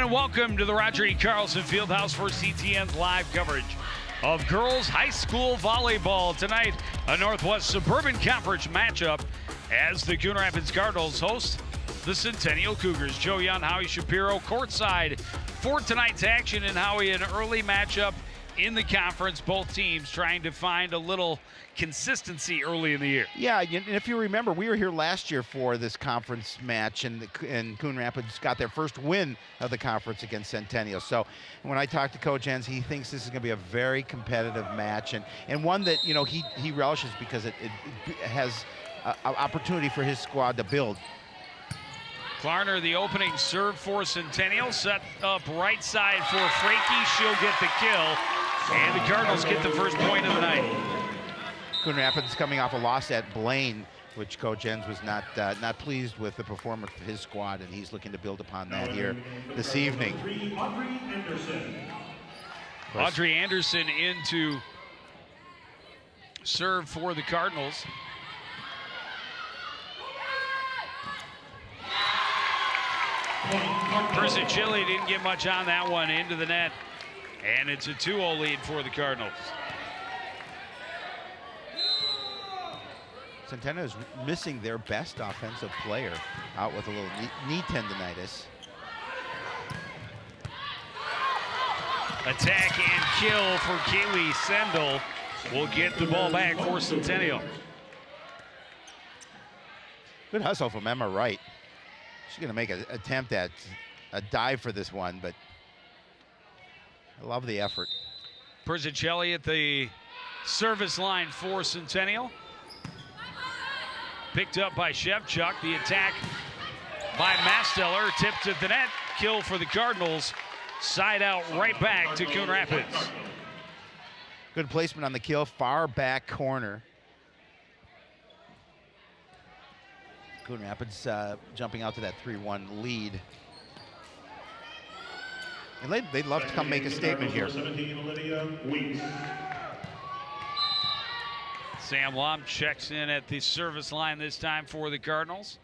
and welcome to the Roger E. Carlson Fieldhouse for CTN's live coverage of girls high school volleyball. Tonight, a Northwest Suburban Conference matchup as the Coon Rapids Cardinals host the Centennial Cougars. Joe Young, Howie Shapiro courtside for tonight's action, and Howie, an early matchup in the conference. Both teams trying to find a little consistency early in the year. Yeah, and if you remember, we were here last year for this conference match, and Coon Rapids got their first win of the conference against Centennial. So when I talked to Coach Enns, he thinks this is going to be a very competitive match, and one that, you know, he relishes because it has an opportunity for his squad to build. Klarner, the opening serve for Centennial, set up right side for Frankie. She'll get the kill, and the Cardinals get the first point of the night. Coon Rapids coming off a loss at Blaine, which Coach Enns was not pleased with the performance of his squad, and he's looking to build upon that here this evening. Audrey Anderson into serve for the Cardinals. Persicilli didn't get much on that one, into the net, and it's a 2-0 lead for the Cardinals. Centennial is missing their best offensive player, out with a little knee tendonitis. Attack and kill for Kaylee Sendel. Will get the ball back for Centennial. Good hustle from Emma Wright. She's going to make an attempt at a dive for this one, but I love the effort. Persicilli at the service line for Centennial. Picked up by Shevchuk. The attack by Masteller. Tipped at the net. Kill for the Cardinals. Side out right back to Coon Rapids. Good placement on the kill. Far back corner. Coon Rapids jumping out to that 3-1 lead. And they'd love to come make a statement here. Sam Lom checks in at the service line this time for the Cardinals.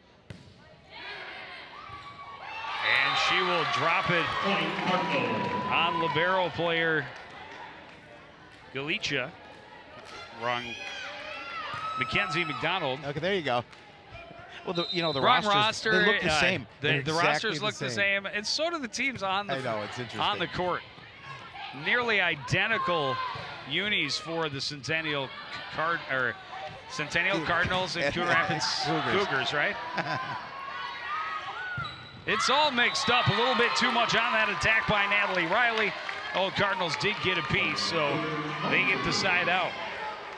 And she will drop it on libero player Galicia. Wrong. Mackenzie McDonald. Okay, there you go. Well, the wrong rosters, they look the same. The Exactly rosters look the same, and so do the teams on the, I know, it's interesting. on the court. Nearly identical unis for the Centennial Cardinals and Coon Rapids Cougars, right? It's all mixed up. A little bit too much on that attack by Natalie Riley. Oh, Cardinals did get a piece, so they get the side out.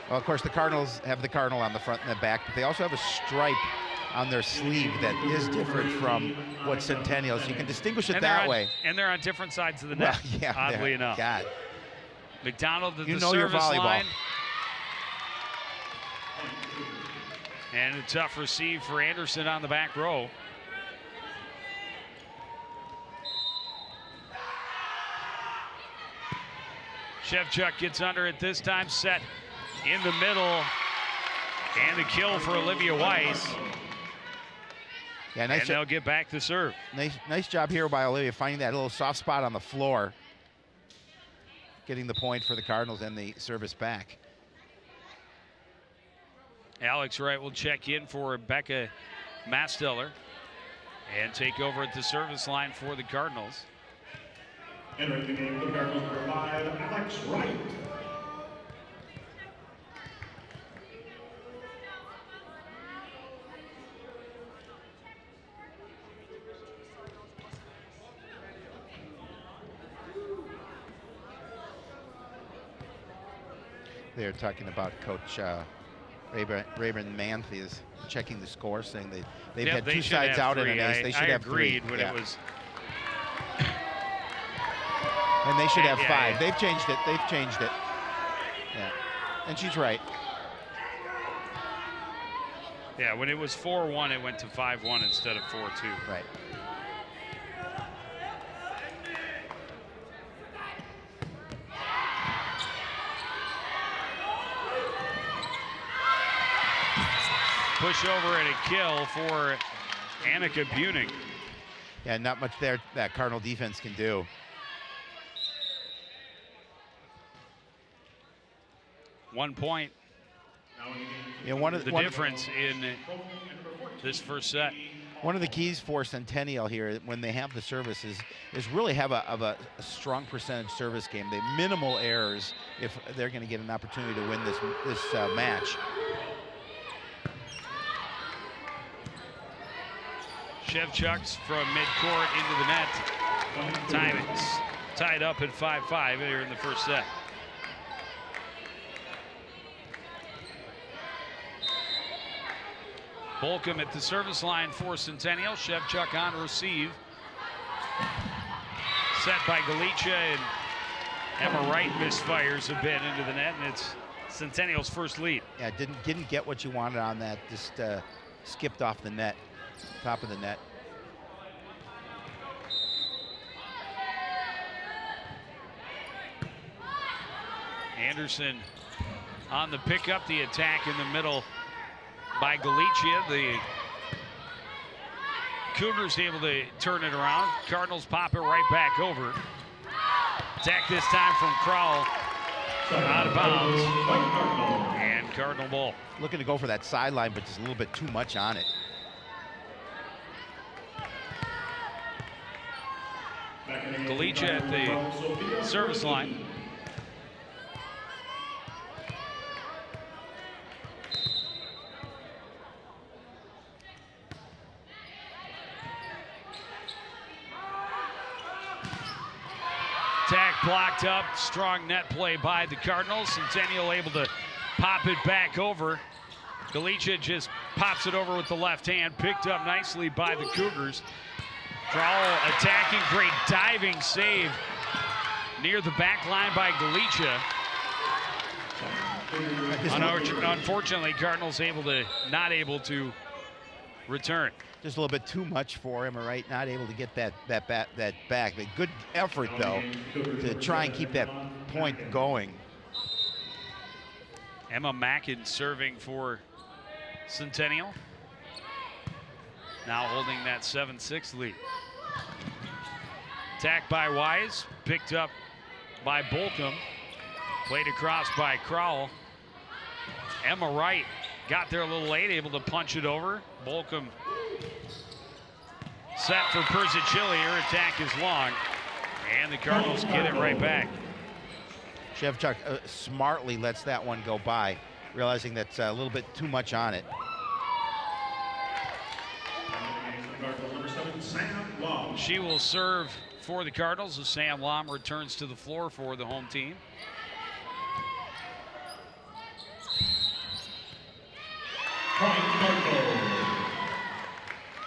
Well, of course, the Cardinals have the Cardinal on the front and the back, but they also have a stripe on their sleeve that is different from what Centennial, so you can distinguish it that way. And they're on different sides of the net, well, yeah, oddly enough. God. McDonald at You the know your service volleyball. line. And a tough receive for Anderson on the back row. Shevchuk gets under it this time, set in the middle, and the kill for Olivia Weiss. Yeah, nice and they'll get back to serve. Nice job here by Olivia, finding that little soft spot on the floor, getting the point for the Cardinals and the service back. Alex Wright will check in for Rebecca Masteller and take over at the service line for the Cardinals. Entering the game for the Cardinals, number 5, Alex Wright. They're talking about Coach Rayburn Matthews checking the score, saying they've had two sides out in an ace. They should have three. When it was. And they should have 5. Yeah. They've changed it. They've changed it. Yeah, and she's right. Yeah, when it was 4-1, it went to 5-1 instead of 4-2. Right. Push over and a kill for Annika Buning. Yeah, not much there that Cardinal defense can do. One point. You know, The difference in this first set. One of the keys for Centennial here when they have the service is really have a strong percentage service game. They minimal errors if they're going to get an opportunity to win this match. Shevchuk's from midcourt into the net. Time it's tied up at 5-5 here in the first set. Bolcom at the service line for Centennial. Shevchuk on receive. Set by Galicia, and Emma Wright misfires a bit into the net, and it's Centennial's first lead. Yeah, didn't get what you wanted on that. Just skipped off the net, top of the net. Anderson on the pickup, the attack in the middle by Galicia. The Cougars able to turn it around. Cardinals pop it right back over. Attack this time from Crowell. Out of bounds. And Cardinal ball. Looking to go for that sideline, but just a little bit too much on it. Galicia at the service line. Attack blocked up, strong net play by the Cardinals. Centennial able to pop it back over. Galicia just pops it over with the left hand, picked up nicely by the Cougars. Crowell attacking, great diving save near the back line by Galicia. Unfortunately, Cardinals not able to return. Just a little bit too much for him, right? Not able to get that back. A good effort though to try and keep that point going. Emma Mackin serving for Centennial. Now holding that 7-6 lead. Attack by Wise, picked up by Bolcom. Played across by Crowell. Emma Wright got there a little late, able to punch it over. Bolcom set for Persichilli. Her attack is long, and the Cardinals get it right back. Shevchuk smartly lets that one go by, realizing that's a little bit too much on it. She will serve for the Cardinals as Sam Lom returns to the floor for the home team.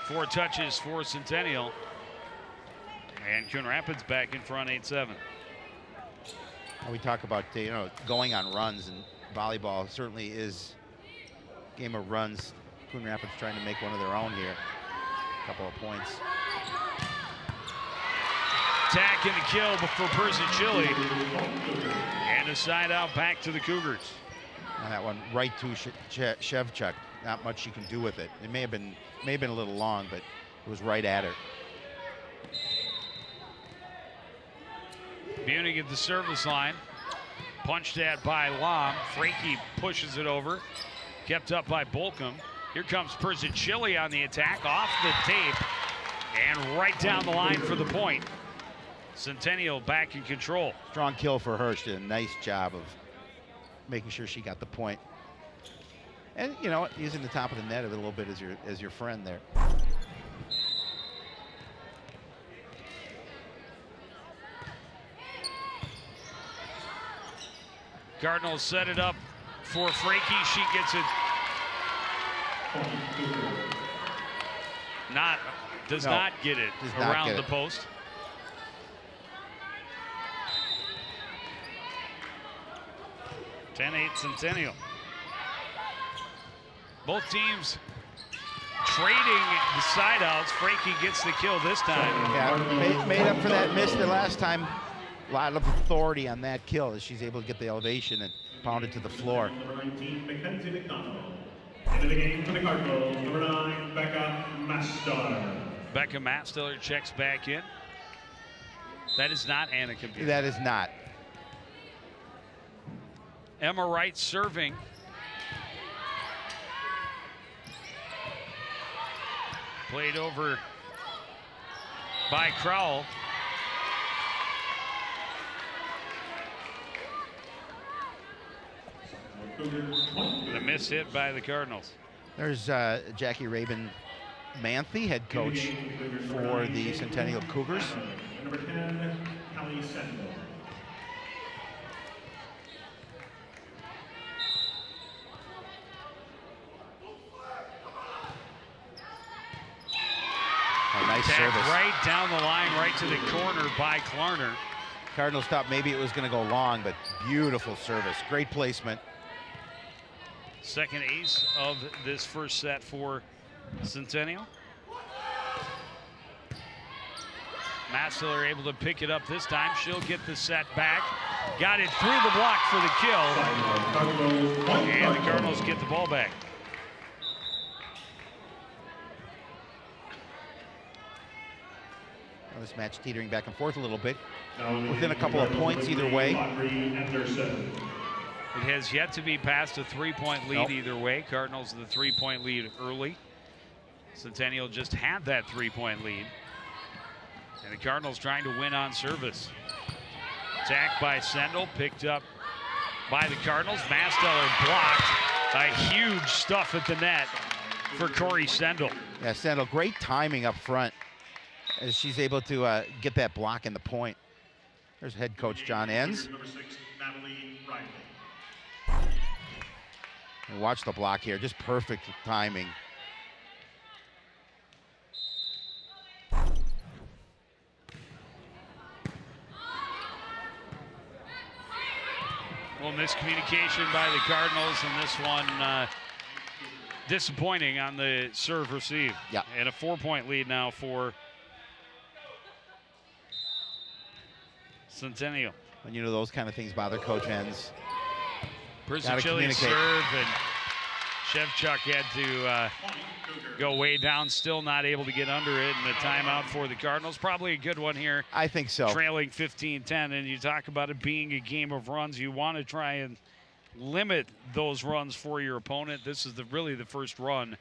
Four touches for Centennial. And Coon Rapids back in front 8-7. We talk about going on runs, and volleyball certainly is a game of runs. Coon Rapids trying to make one of their own here. A couple of points. Attack and the kill for Persichilli. And a side out back to the Cougars. And that one right to Shevchuk. Not much she can do with it. It may have been a little long, but it was right at her. Bunig at the service line. Punched at by Lom. Frankie pushes it over. Kept up by Bolcom. Here comes Persichilli on the attack. Off the tape. And right down the line for the point. Centennial back in control. Strong kill for her. She did a nice job of making sure she got the point. And using the top of the net a little bit as your friend there. Cardinals set it up for Frankie. She gets it. Does not get it around the post. (10-8) Centennial. Both teams trading the side outs. Frankie gets the kill this time. Yeah, made up for that miss the last time. A lot of authority on that kill as she's able to get the elevation and pound it to the floor. Number 19, Mackenzie McDonald. Into the game for the Cardinals, number 9, Becca Mastar. Rebecca Mattstiller checks back in. That is not Annika Buchanan. That is not. Emma Wright serving. Played over by Crowell. A miss hit by the Cardinals. There's Jackie Rabin Manthe, head coach for the Centennial Cougars. Number 10, Kelly Centennial. Nice Attack service. right down the line, right to the corner by Klarner. Cardinals thought maybe it was going to go long, but beautiful service. Great placement. Second ace of this first set for Centennial. Mattstiller able to pick it up this time. She'll get the set back. Got it through the block for the kill. And the Cardinals get the ball back. Well, this match teetering back and forth a little bit. Within a couple of points either way. It has yet to be past a 3-point lead either way. Cardinals the 3-point lead early. Centennial just had that 3-point lead. And the Cardinals trying to win on service. Attacked by Sendel, picked up by the Cardinals. Mattstiller blocked. A huge stuff at the net for Corey Sendel. Yeah, Sendel, great timing up front as she's able to get that block in the point. There's head coach John Enns. Number 6, Natalie Riley. And watch the block here, just perfect timing. Well, miscommunication by the Cardinals, and this one disappointing on the serve receive. Yeah. And a 4-point lead now for Centennial. And you know those kind of things bother Coach Enns. Brzechilli serve, and Shevchuk had to go way down, still not able to get under it, and the timeout for the Cardinals. Probably a good one here. I think so. Trailing 15-10, and you talk about it being a game of runs. You want to try and limit those runs for your opponent. This is really the first run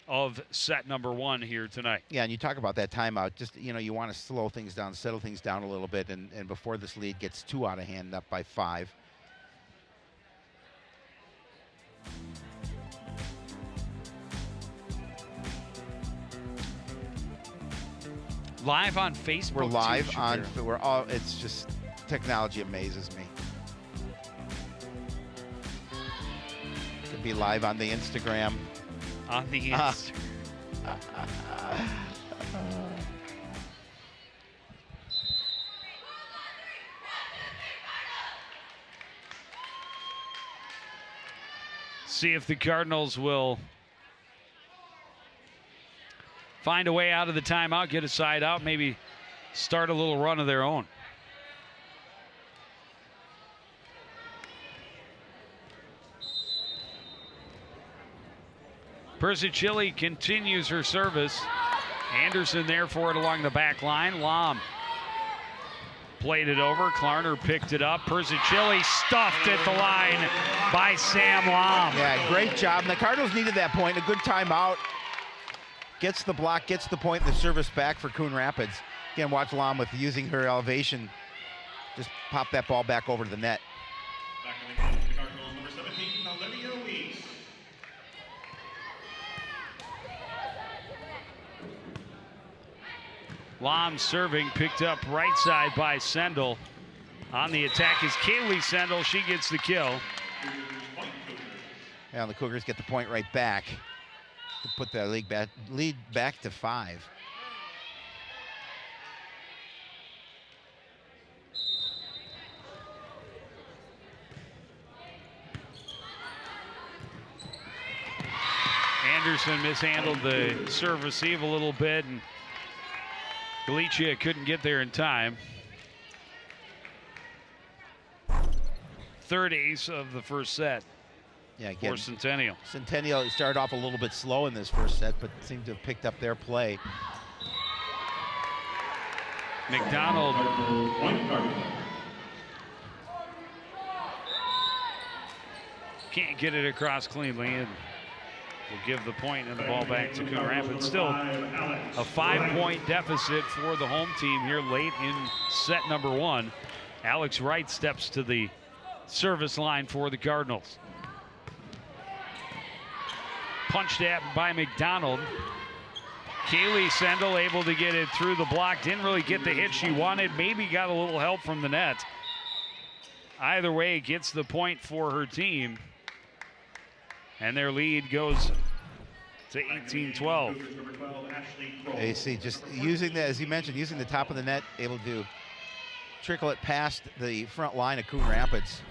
of set number 1 here tonight. Yeah, and you talk about that timeout. Just, you know, you want to slow things down, settle things down a little bit, and before this lead gets too out of hand, up by 5. Live on Facebook. We're live too, on. Shapiro. We're all. It's just technology amazes me. Could be live on the Instagram. On the Instagram. See if the Cardinals will find a way out of the timeout, get a side out, maybe start a little run of their own. Brzechilli continues her service. Anderson there for it along the back line. Lom played it over. Klarner picked it up. Brzechilli stuffed at the line by Sam Lom. Yeah, great job. And the Cardinals needed that point. A good timeout. Gets the block, gets the point, the service back for Coon Rapids. Again, watch Lom with using her elevation. Just pop that ball back over to the net. Back in the game, the Cardinals, number 17, Olivia Weiss. Lom serving, picked up right side by Sendel. On the attack is Kaylee Sendel. She gets the kill. Yeah, and the Cougars get the point right back to put their lead back to 5. Anderson mishandled the serve receive a little bit, and Galicia couldn't get there in time. Third ace of the first set Yeah, again, for Centennial. Centennial started off a little bit slow in this first set, but seemed to have picked up their play. McDonald can't get it across cleanly, and will give the point and the ball back to Coon Rapids. Still a 5-point deficit for the home team here late in set number 1. Alex Wright steps to the service line for the Cardinals. Punched at by McDonald. Kaylee Sendel able to get it through the block. Didn't really get the hit she wanted. Maybe got a little help from the net. Either way, gets the point for her team. And their lead goes to 18-12. AC just using that, as you mentioned, using the top of the net, able to trickle it past the front line of Coon Rapids.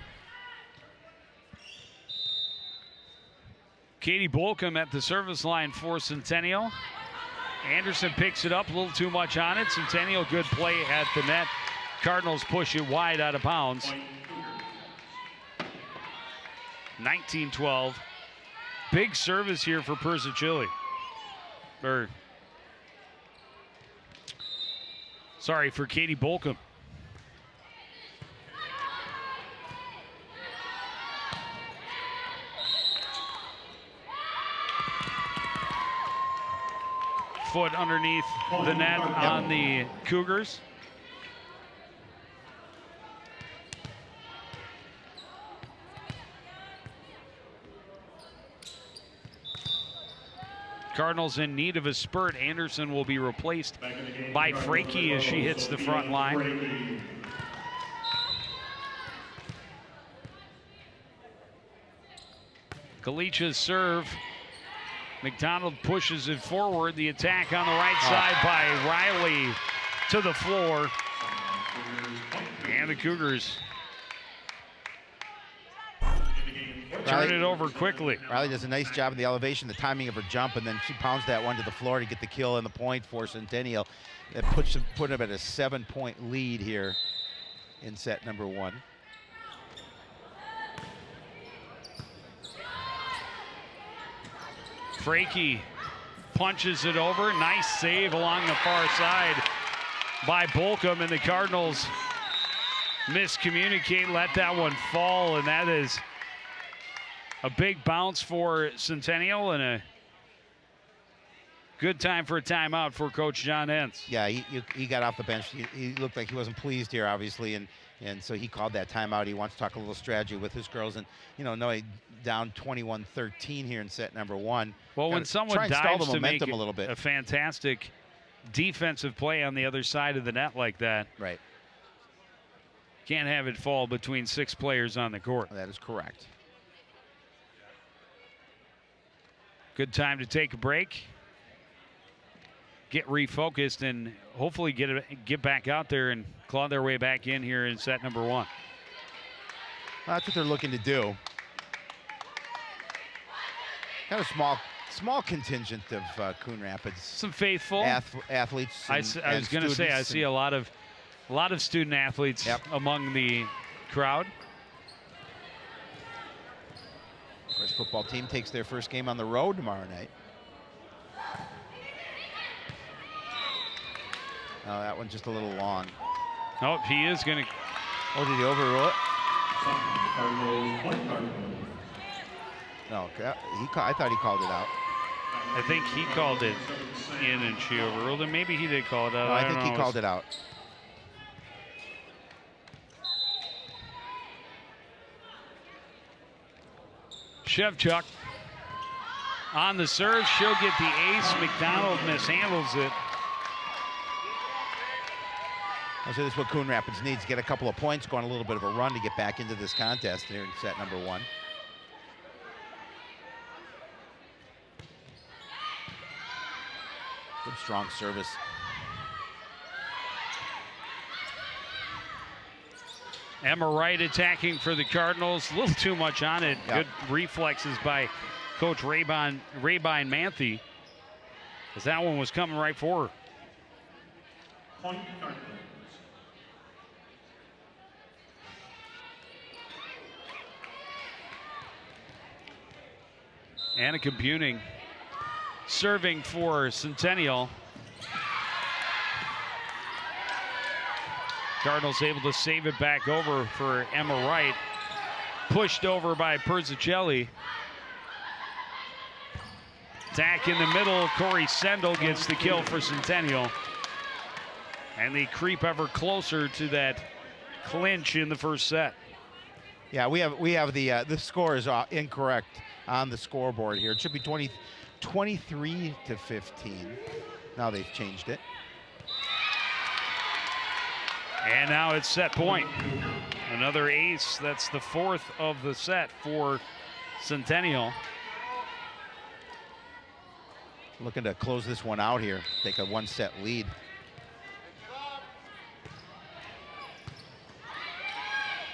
Katie Bolcom at the service line for Centennial. Anderson picks it up, a little too much on it. Centennial, good play at the net. Cardinals push it wide out of bounds. 19-12. Big service here for Persichilli. Sorry, for Katie Bolcom. Foot underneath the net on the Cougars. Cardinals in need of a spurt. Anderson will be replaced by Frankie as she hits the front line. Galicha's serve. McDonald pushes it forward. The attack on the right side by Riley to the floor. And the Cougars turn it over quickly. Riley does a nice job in the elevation, the timing of her jump, and then she pounds that one to the floor to get the kill and the point for Centennial. That puts them at a 7-point lead here in set number 1. Frankie punches it over. Nice save along the far side by Bolcom, and the Cardinals miscommunicate, let that one fall, and that is a big bounce for Centennial and a good time for a timeout for Coach John Entz. Yeah, he got off the bench. He looked like he wasn't pleased here, obviously, and so he called that timeout. He wants to talk a little strategy with his girls, and knowing down 21-13 here in set number 1. Well, when someone dives to make a little bit. A fantastic defensive play on the other side of the net like that, right? Can't have it fall between 6 players on the court. That is correct. Good time to take a break, get refocused, and hopefully get back out there and claw their way back in here in set number 1. Well, that's what they're looking to do. Got a small contingent of Coon Rapids. Some faithful athletes. I was going to say, I see a lot of student athletes among the crowd. Of course, football team takes their first game on the road tomorrow night. Oh, that one's just a little long. Oh, he is going to. Oh, did he overrule it? No, I thought he called it out. I think he called it in and she overruled it. Maybe he did call it out. No, I think he called it out. Shevchuk on the serve. She'll get the ace. McDonald mishandles it. So this is what Coon Rapids needs, to get a couple of points, go on a little bit of a run to get back into this contest here in set number 1. Good strong service. Emma Wright attacking for the Cardinals. A little too much on it. Yep. Good reflexes by Coach Rabine Manthe, as that one was coming right for her. Point Cardinals. Annika Buning serving for Centennial. Cardinals able to save it back over for Emma Wright. Pushed over by Perzicelli. Attack in the middle. Corey Sendel gets the kill for Centennial. And they creep ever closer to that clinch in the first set. Yeah, we have the score is incorrect on the scoreboard here. It should be 23 to 15. Now they've changed it. And now it's set point. Another ace. That's the fourth of the set for Centennial. Looking to close this one out here, take a one-set lead.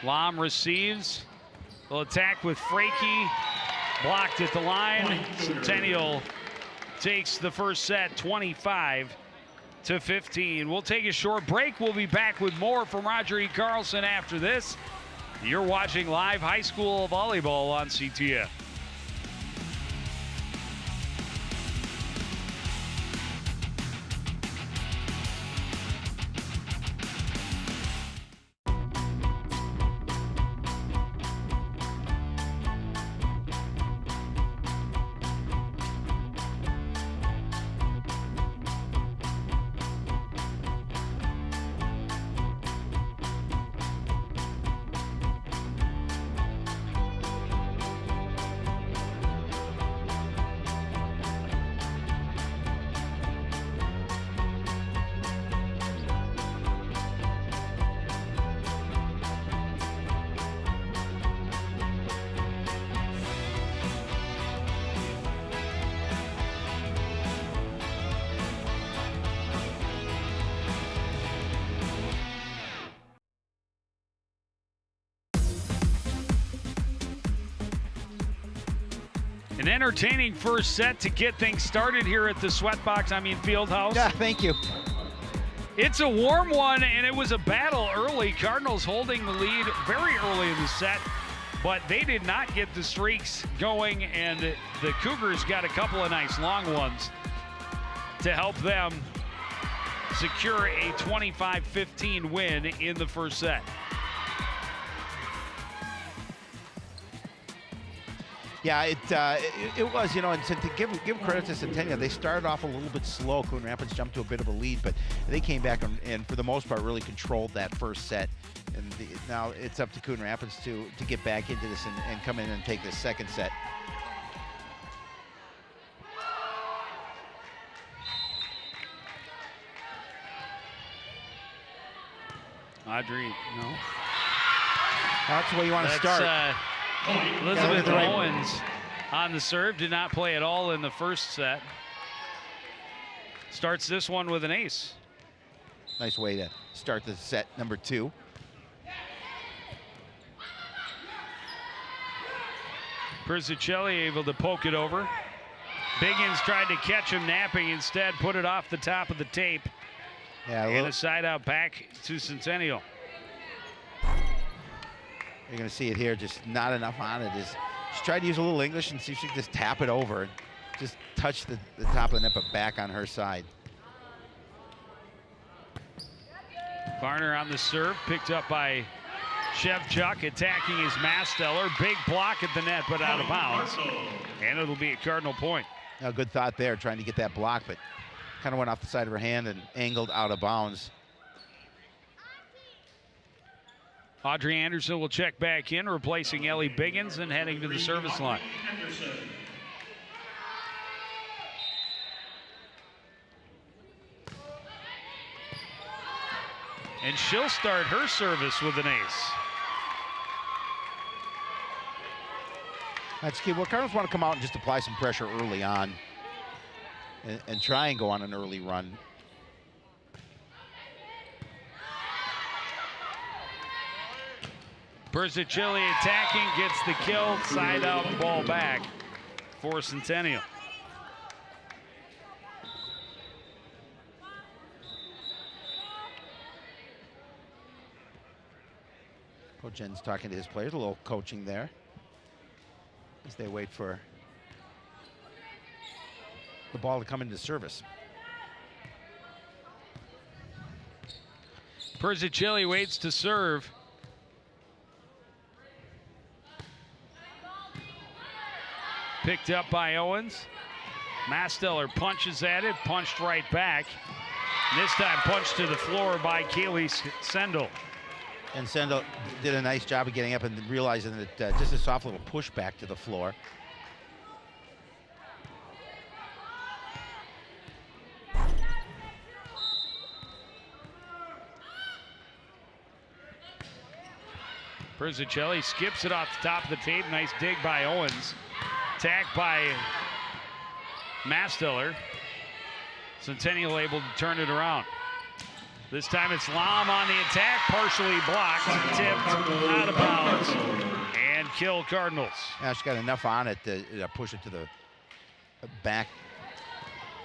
Lom receives. Will attack with Frakey. Blocked at the line. Centennial takes the first set 25 to 15. We'll take a short break. We'll be back with more from Roger E. Carlson after this. You're watching live high school volleyball on CTN. An entertaining first set to get things started here at the Fieldhouse. Yeah, thank you. It's a warm one, and it was a battle early. Cardinals holding the lead very early in the set, but they did not get the streaks going, and the Cougars got a couple of nice long ones to help them secure a 25-15 win in the first set. Yeah, it was, you know, and to give credit to Centennial, they started off a little bit slow. Coon Rapids jumped to a bit of a lead, but they came back and for the most part really controlled that first set. And now it's up to Coon Rapids to get back into this and come in and take this second set. Audrey, no. That's the way you want to start. Elizabeth Owens on the serve, did not play at all in the first set. Starts this one with an ace. Nice way to start the set number 2. Perzicelli able to poke it over. Biggins tried to catch him napping, instead put it off the top of the tape. Yeah, and a side out back to Centennial. You're going to see it here, just not enough on it. She tried to use a little English and see if she could just tap it over. Just touch the top of the net, but back on her side. Varner on the serve, picked up by Shevchuk, attacking his Masteller. Big block at the net, but out of bounds. And it'll be a Cardinal point. A good thought there, trying to get that block, but kind of went off the side of her hand and angled out of bounds. Audrey Anderson will check back in, replacing Ellie Biggins and heading to the service line. And she'll start her service with an ace. That's key. Well, Cardinals want to come out and just apply some pressure early on and try and go on an early run. Perzicelli attacking, gets the kill, side out, ball back for Centennial. Coach Jen's talking to his players, a little coaching there as they wait for the ball to come into service. Persichilli waits to serve. Picked up by Owens. Masteller punches at it, punched right back. And this time punched to the floor by Kaylee Sendel. And Sendel did a nice job of getting up and realizing that just a soft little pushback to the floor. Persichilli skips it off the top of the tape. Nice dig by Owens. Attack by Masteller. Centennial able to turn it around. This time it's Lam on the attack, partially blocked, tipped, out of bounds, and kill Cardinals. Now she got enough on it to push it to the back,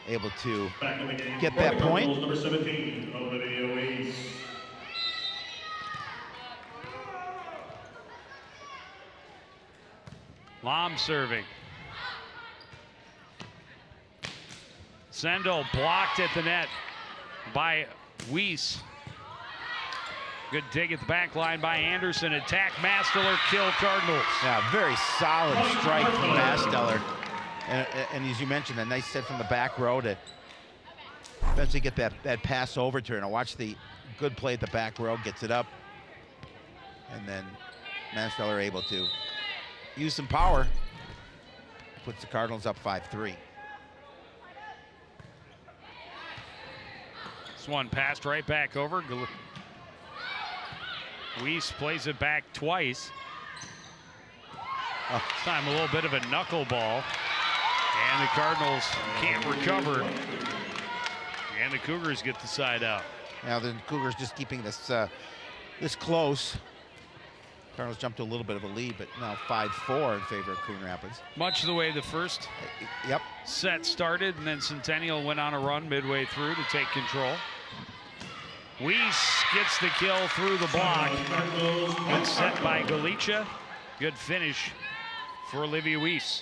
able to get that point. Number 17, Olivia Weiss. Lam serving. Sendel blocked at the net by Weiss. Good dig at the back line by Anderson. Attack Masteller, kill Cardinals. Yeah, very solid strike from Masteller. And as you mentioned, a nice set from the back row to eventually get that pass over to her. Now watch the good play at the back row, gets it up. And then Masteller able to use some power. Puts the Cardinals up 5-3. This one passed right back over. Weiss plays it back twice. This time a little bit of a knuckleball. And the Cardinals can't recover. And the Cougars get the side out. Now the Cougars just keeping this this close. Cardinals jumped to a little bit of a lead, but now 5-4 in favor of Coon Rapids. Much the way the first set started, and then Centennial went on a run midway through to take control. Weiss gets the kill through the block. Good set by Galicia. Good finish for Olivia Weiss.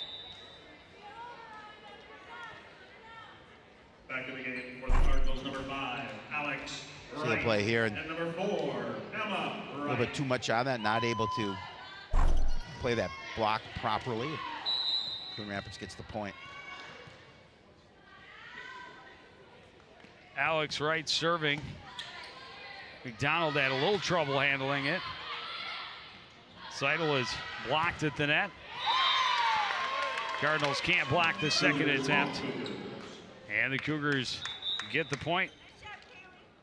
Back in the game for the Cardinals, number 5, Alex See the play here. And number 4, Emma A little bit too much on that, not able to play that block properly. Coon Rapids gets the point. Alex Wright serving. McDonald had a little trouble handling it. Seidel is blocked at the net. Cardinals can't block the second attempt. And the Cougars get the point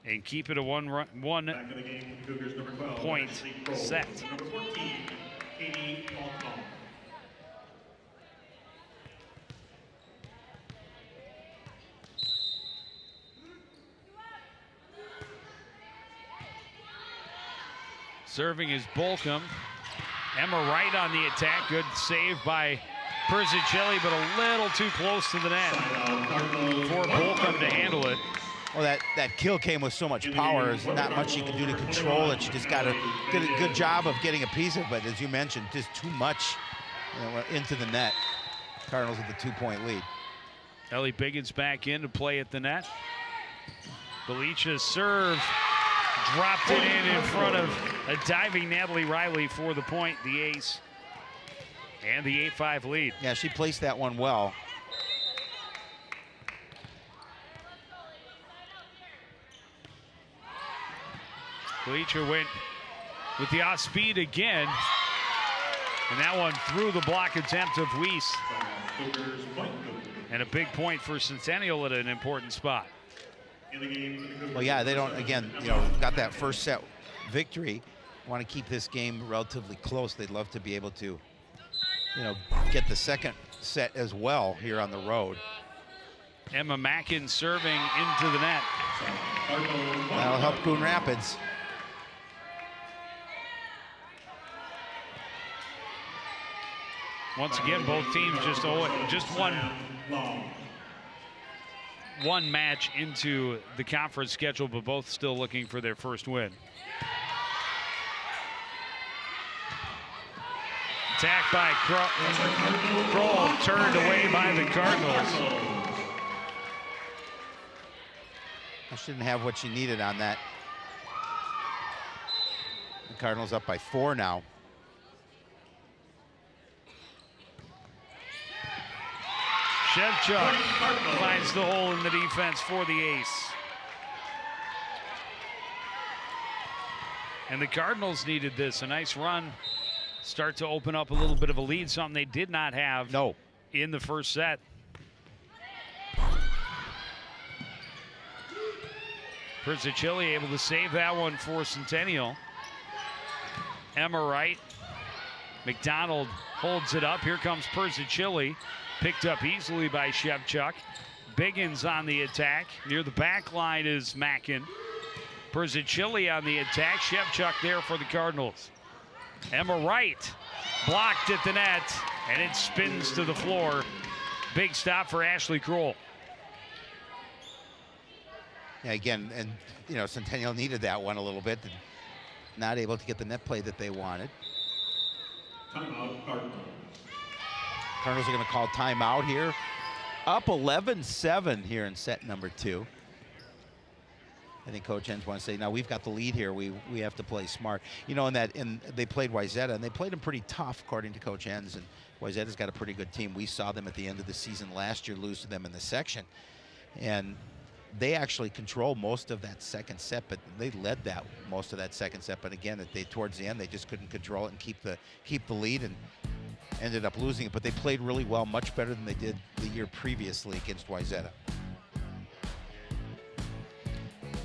and keep it a one point set. Number 14, Katie Alton. Serving is Bolcom. Emma Wright on the attack. Good save by Persichilli, but a little too close to the net for Bolcom to handle it. Well, that kill came with so much power. There's not much she can do to control it. She just got a good job of getting a piece of it, but as you mentioned, just too much into the net. Cardinals with the 2-point lead. Ellie Biggins back in to play at the net. Galicia serve. Dropped it in front of a diving Natalie Riley for the point, the ace, and the 8-5 lead. Yeah, she placed that one well. Galicia went with the off speed again, and that one through the block attempt of Weiss. And a big point for Centennial at an important spot. Well, yeah, they don't, again, got that first set victory. Want to keep this game relatively close. They'd love to be able to, get the second set as well here on the road. Emma Mackin serving into the net. That'll help Coon Rapids. Once again, both teams just one match into the conference schedule, but both still looking for their first win. Attack by Kroll, turned away by the Cardinals. I shouldn't have what she needed on that Cardinals up by 4 now. Shevchuk finds the hole in the defense for the ace. And the Cardinals needed this. A nice run. Start to open up a little bit of a lead, something they did not have in the first set. Persichilli able to save that one for Centennial. Emma Wright. McDonald holds it up. Here comes Persichilli. Picked up easily by Shevchuk. Biggins on the attack. Near the back line is Mackin. Persichilli on the attack. Shevchuk there for the Cardinals. Emma Wright blocked at the net, and it spins to the floor. Big stop for Ashley Kroll. Yeah, again, and you know, Centennial needed that one a little bit. Not able to get the net play that they wanted. Timeout, Cardinals. Cardinals are going to call timeout here. Up 11-7 here in set number 2. I think Coach Hens wants to say, now we've got the lead here. We have to play smart. You know, and they played Wayzata, and they played them pretty tough, according to Coach Hens. And Wayzata's got a pretty good team. We saw them at the end of the season last year lose to them in the section. And they actually controlled most of that second set, but they led that most of that second set. But again, towards the end, they just couldn't control it and keep the lead, and ended up losing it. But they played really well, much better than they did the year previously against Wayzata.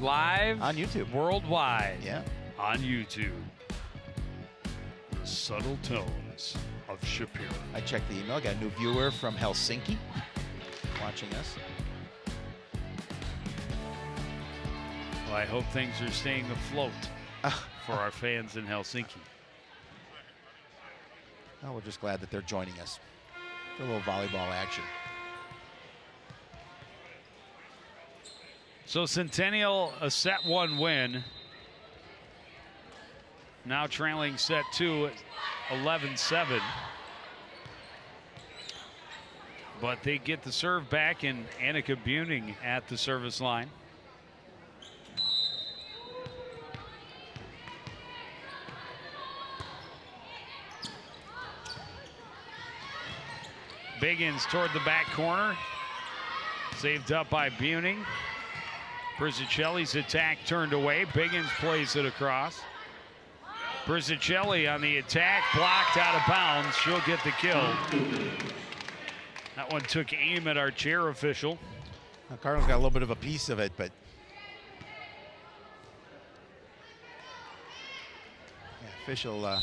Live on YouTube, worldwide. Yeah, on YouTube. The subtle tones of Shapiro. I checked the email. Got a new viewer from Helsinki watching us. Well, I hope things are staying afloat for our fans in Helsinki. Oh, we're just glad that they're joining us for a little volleyball action. So Centennial, a set 1 win. Now trailing set 2 at 11-7. But they get the serve back, and Annika Buning at the service line. Biggins toward the back corner. Saved up by Buning. Persichilli's attack turned away. Biggins plays it across. Persichilli on the attack, blocked out of bounds. She'll get the kill. That one took aim at our chair official. Now, Cardinals got a little bit of a piece of it, but yeah, official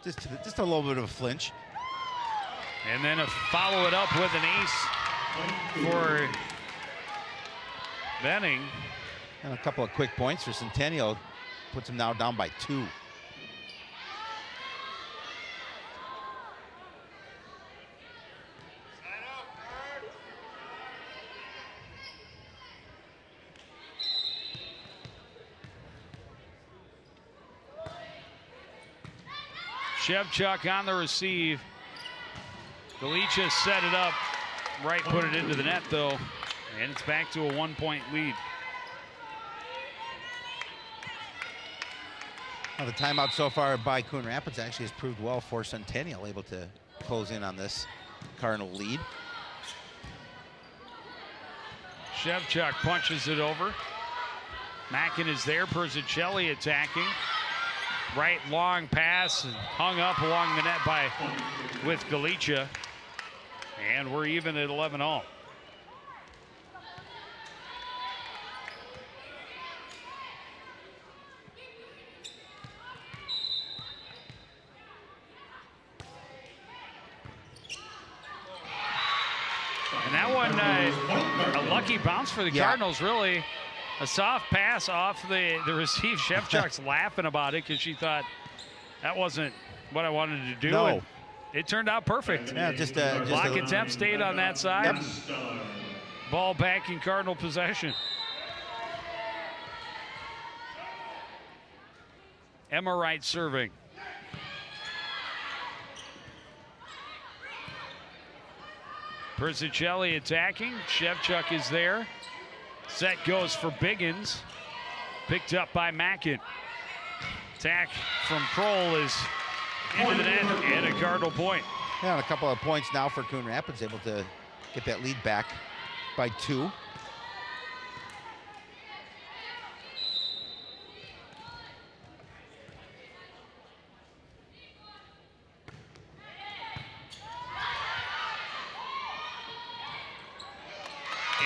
just a little bit of a flinch. And then follow it up with an ace for Benning. And a couple of quick points for Centennial. Puts them now down by 2. Shevchuk on the receive. Galicia set it up. Wright put it into the net, though. And it's back to a 1-point lead. Well, the timeout so far by Coon Rapids actually has proved well for Centennial, able to close in on this Cardinal lead. Shevchuk punches it over. Mackin is there. Persichilli attacking. Right long pass and hung up along the net with Galicia. And we're even at 11-all. And that one, a lucky bounce for the Cardinals, really. A soft pass off the receive. Shevchuk's laughing about it because she thought that wasn't what I wanted to do. No. And it turned out perfect. Yeah, just block attempt stayed on that side. Yep. Ball back in Cardinal possession. Emma Wright serving. Persichilli attacking. Shevchuk is there. Set goes for Biggins. Picked up by Mackin. Attack from Kroll is into the net and a Cardinal point. Yeah, and a couple of points now for Coon Rapids, able to get that lead back by 2.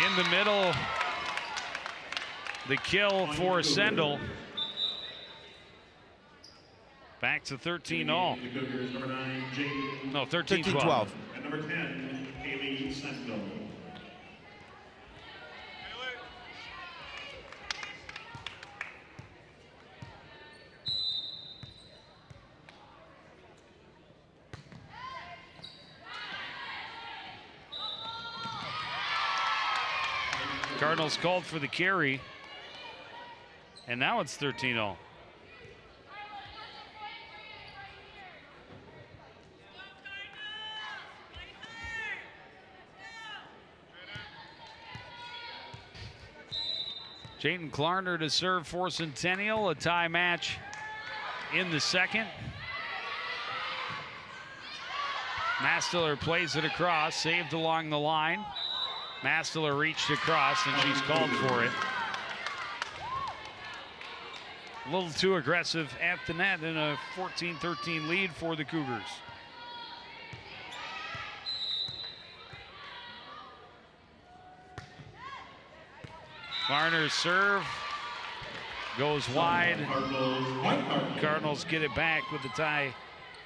In the middle, the kill for Centennial. Back to 13-all. No, 13-12. And number 10, Haley Centennial. Cardinals called for the carry, and now it's 13-all. Jayden Klarner to serve for Centennial, a tie match in the second. Mastler plays it across, saved along the line. Mastler reached across and she's called for it. A little too aggressive at the net in a 14-13 lead for the Cougars. Klarner's serve goes wide. Cardinals get it back with the tie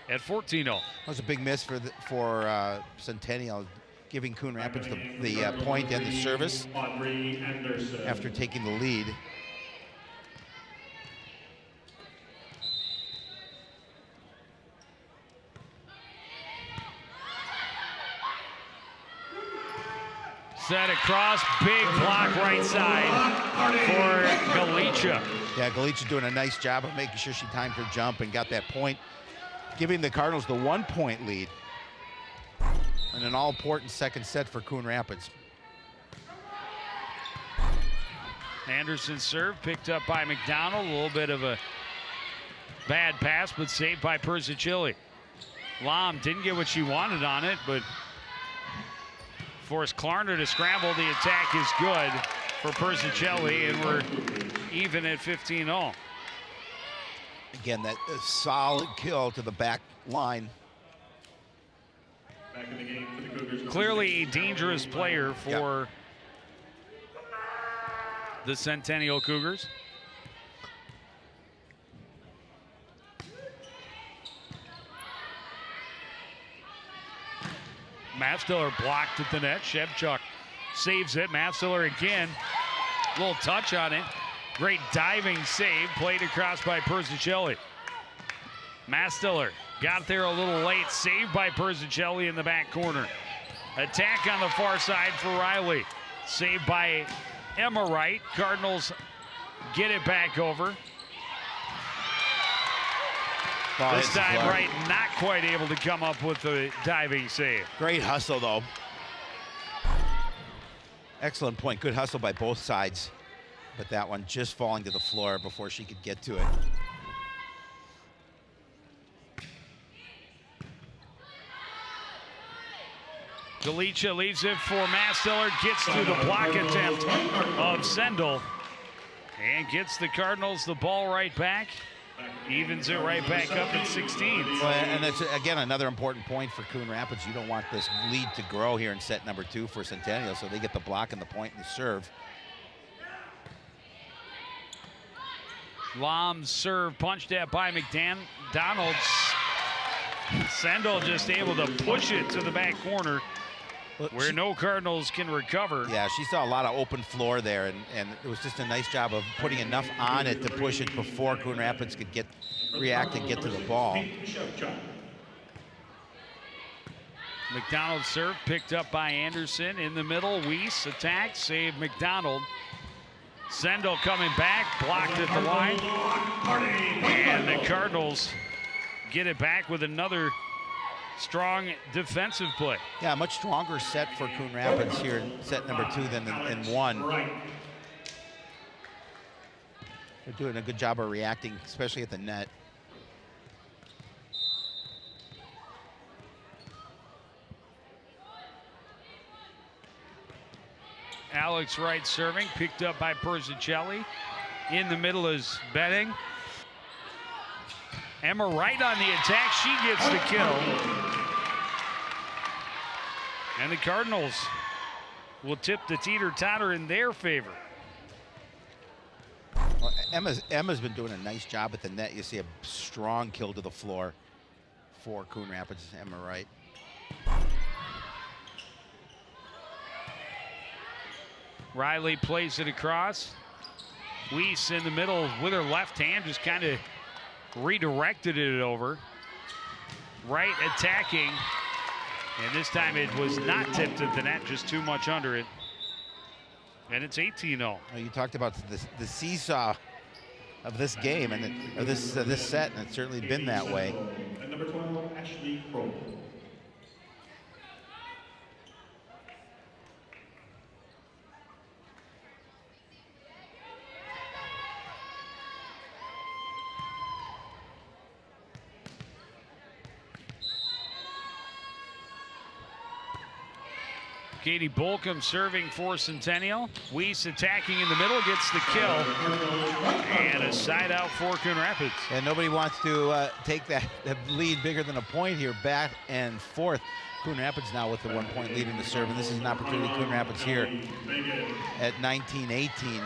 at 14-0. That was a big miss for Centennial, giving Coon Rapids the point and the service after taking the lead. Set across, big block right side for Galicia. Yeah, Galicia doing a nice job of making sure she timed her jump and got that point, giving the Cardinals the 1-point lead. And an all-important second set for Coon Rapids. Anderson's serve picked up by McDonald. A little bit of a bad pass, but saved by Persichilli. Lom didn't get what she wanted on it, but forced Klarner to scramble. The attack is good for Persichilli, and we're even at 15-all. Again, that solid kill to the back line. Back in the game for the Cougars. Clearly a dangerous player for the Centennial Cougars. Mastler blocked at the net. Shevchuk saves it. Mastler again. A little touch on it. Great diving save. Played across by Persichilli. Mastler got there a little late. Saved by Persichilli in the back corner. Attack on the far side for Riley. Saved by Emma Wright. Cardinals get it back over. This time Wright not quite able to come up with the diving save. Great hustle, though. Excellent point. Good hustle by both sides. But that one just falling to the floor before she could get to it. Galicia leaves it for Mastler. Gets through the block attempt of Sendel. And gets the Cardinals the ball right back. Evens it right back up at 16. Well, and that's, again, another important point for Coon Rapids. You don't want this lead to grow here in set number 2 for Centennial, so they get the block and the point and the serve. Lom's serve punched at by McDonald. Sendel just able to push it to the back corner where no Cardinals can recover. Yeah, she saw a lot of open floor there, and it was just a nice job of putting enough on it to push it before Coon Rapids could react and get to the ball. McDonald's serve picked up by Anderson in the middle. Weiss attacked, saved McDonald. Sendel coming back, blocked at the line. And the Cardinals get it back with another strong defensive play. Yeah, much stronger set for Coon Rapids here in set number 2 than in 1. They're doing a good job of reacting, especially at the net. Alex Wright serving, picked up by Persicelli. In the middle is Benning. Emma Wright on the attack, she gets the kill. And the Cardinals will tip the teeter-totter in their favor. Well, Emma's been doing a nice job at the net. You see a strong kill to the floor for Coon Rapids, Emma Wright. Riley plays it across. Weiss in the middle with her left hand, just kind of redirected it over. Wright attacking, and this time it was not tipped at the net, just too much under it. And it's 18-0. Well, you talked about the seesaw of this game and this set, and it's certainly been that way. And number 12, Ashley Crow. Katie Bolcom serving for Centennial. Weiss attacking in the middle, gets the kill. And a side out for Coon Rapids. And nobody wants to take that lead bigger than a point here, back and forth. Coon Rapids now with the 1 point lead in the serve, and this is an opportunity. Coon Rapids here at 19-18.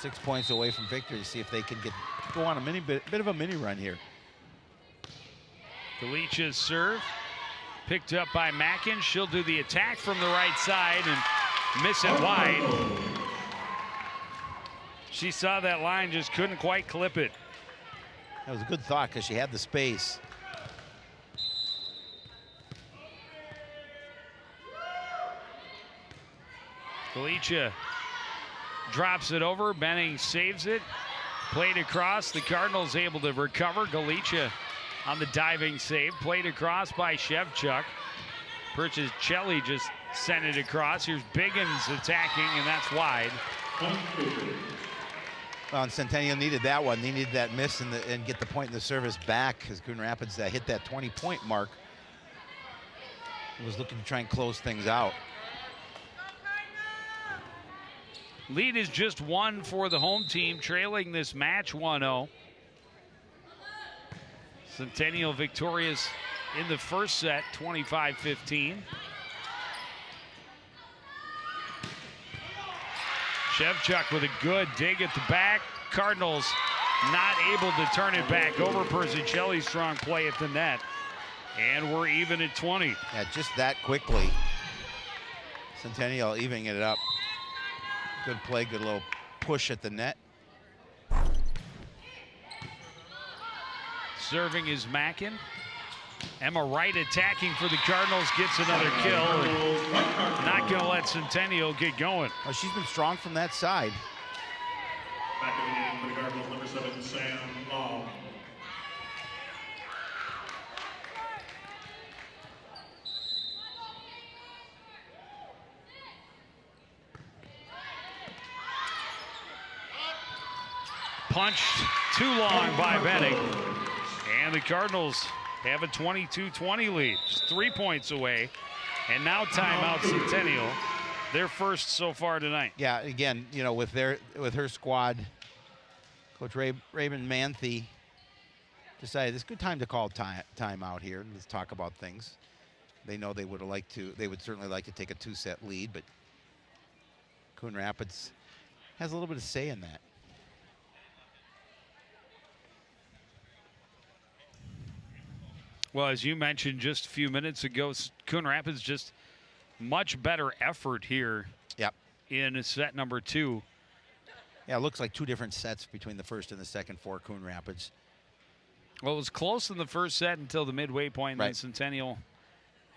6 points away from victory to see if they can go on a bit of a mini run here. Galicia's serve. Picked up by Mackin. She'll do the attack from the right side and miss it wide. She saw that line, just couldn't quite clip it. That was a good thought because she had the space. Galicia drops it over. Benning saves it. Played across. The Cardinals able to recover. Galicia on the diving save, played across by Shevchuk. Persicelli just sent it across. Here's Biggins attacking, and that's wide. Well, and Centennial needed that one. They needed that miss and get the point in the service back because Coon Rapids hit that 20-point mark. Was looking to try and close things out. Lead is just one for the home team, trailing this match 1-0. Centennial victorious in the first set, 25-15. Shevchuk with a good dig at the back. Cardinals not able to turn it back over. Persicelli's strong play at the net. And we're even at 20. Yeah, just that quickly. Centennial evening it up. Good play, good little push at the net. Serving is Mackin. Emma Wright attacking for the Cardinals, gets another kill. Not going to let Centennial get going. Well, she's been strong from that side. Back in the game for the Cardinals, number 7, Sam Long. Punched too long by Benning. And the Cardinals have a 22-20 lead, just 3 points away. And now timeout Centennial, their first so far tonight. Yeah, again, you know, with her squad, Coach Raymond Manthe decided it's a good time to call timeout here and let's talk about things. They know they would certainly like to take a 2-set lead, but Coon Rapids has a little bit of say in that. Well, as you mentioned just a few minutes ago, Coon Rapids just much better effort here. Yep. In set number 2. Yeah, it looks like 2 different sets between the first and the second for Coon Rapids. Well, it was close in the first set until the midway point, and right. Then Centennial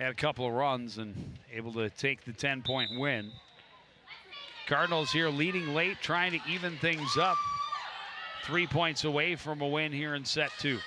had a couple of runs and able to take the 10-point win. Cardinals here leading late, trying to even things up. 3 points away from a win here in set 2.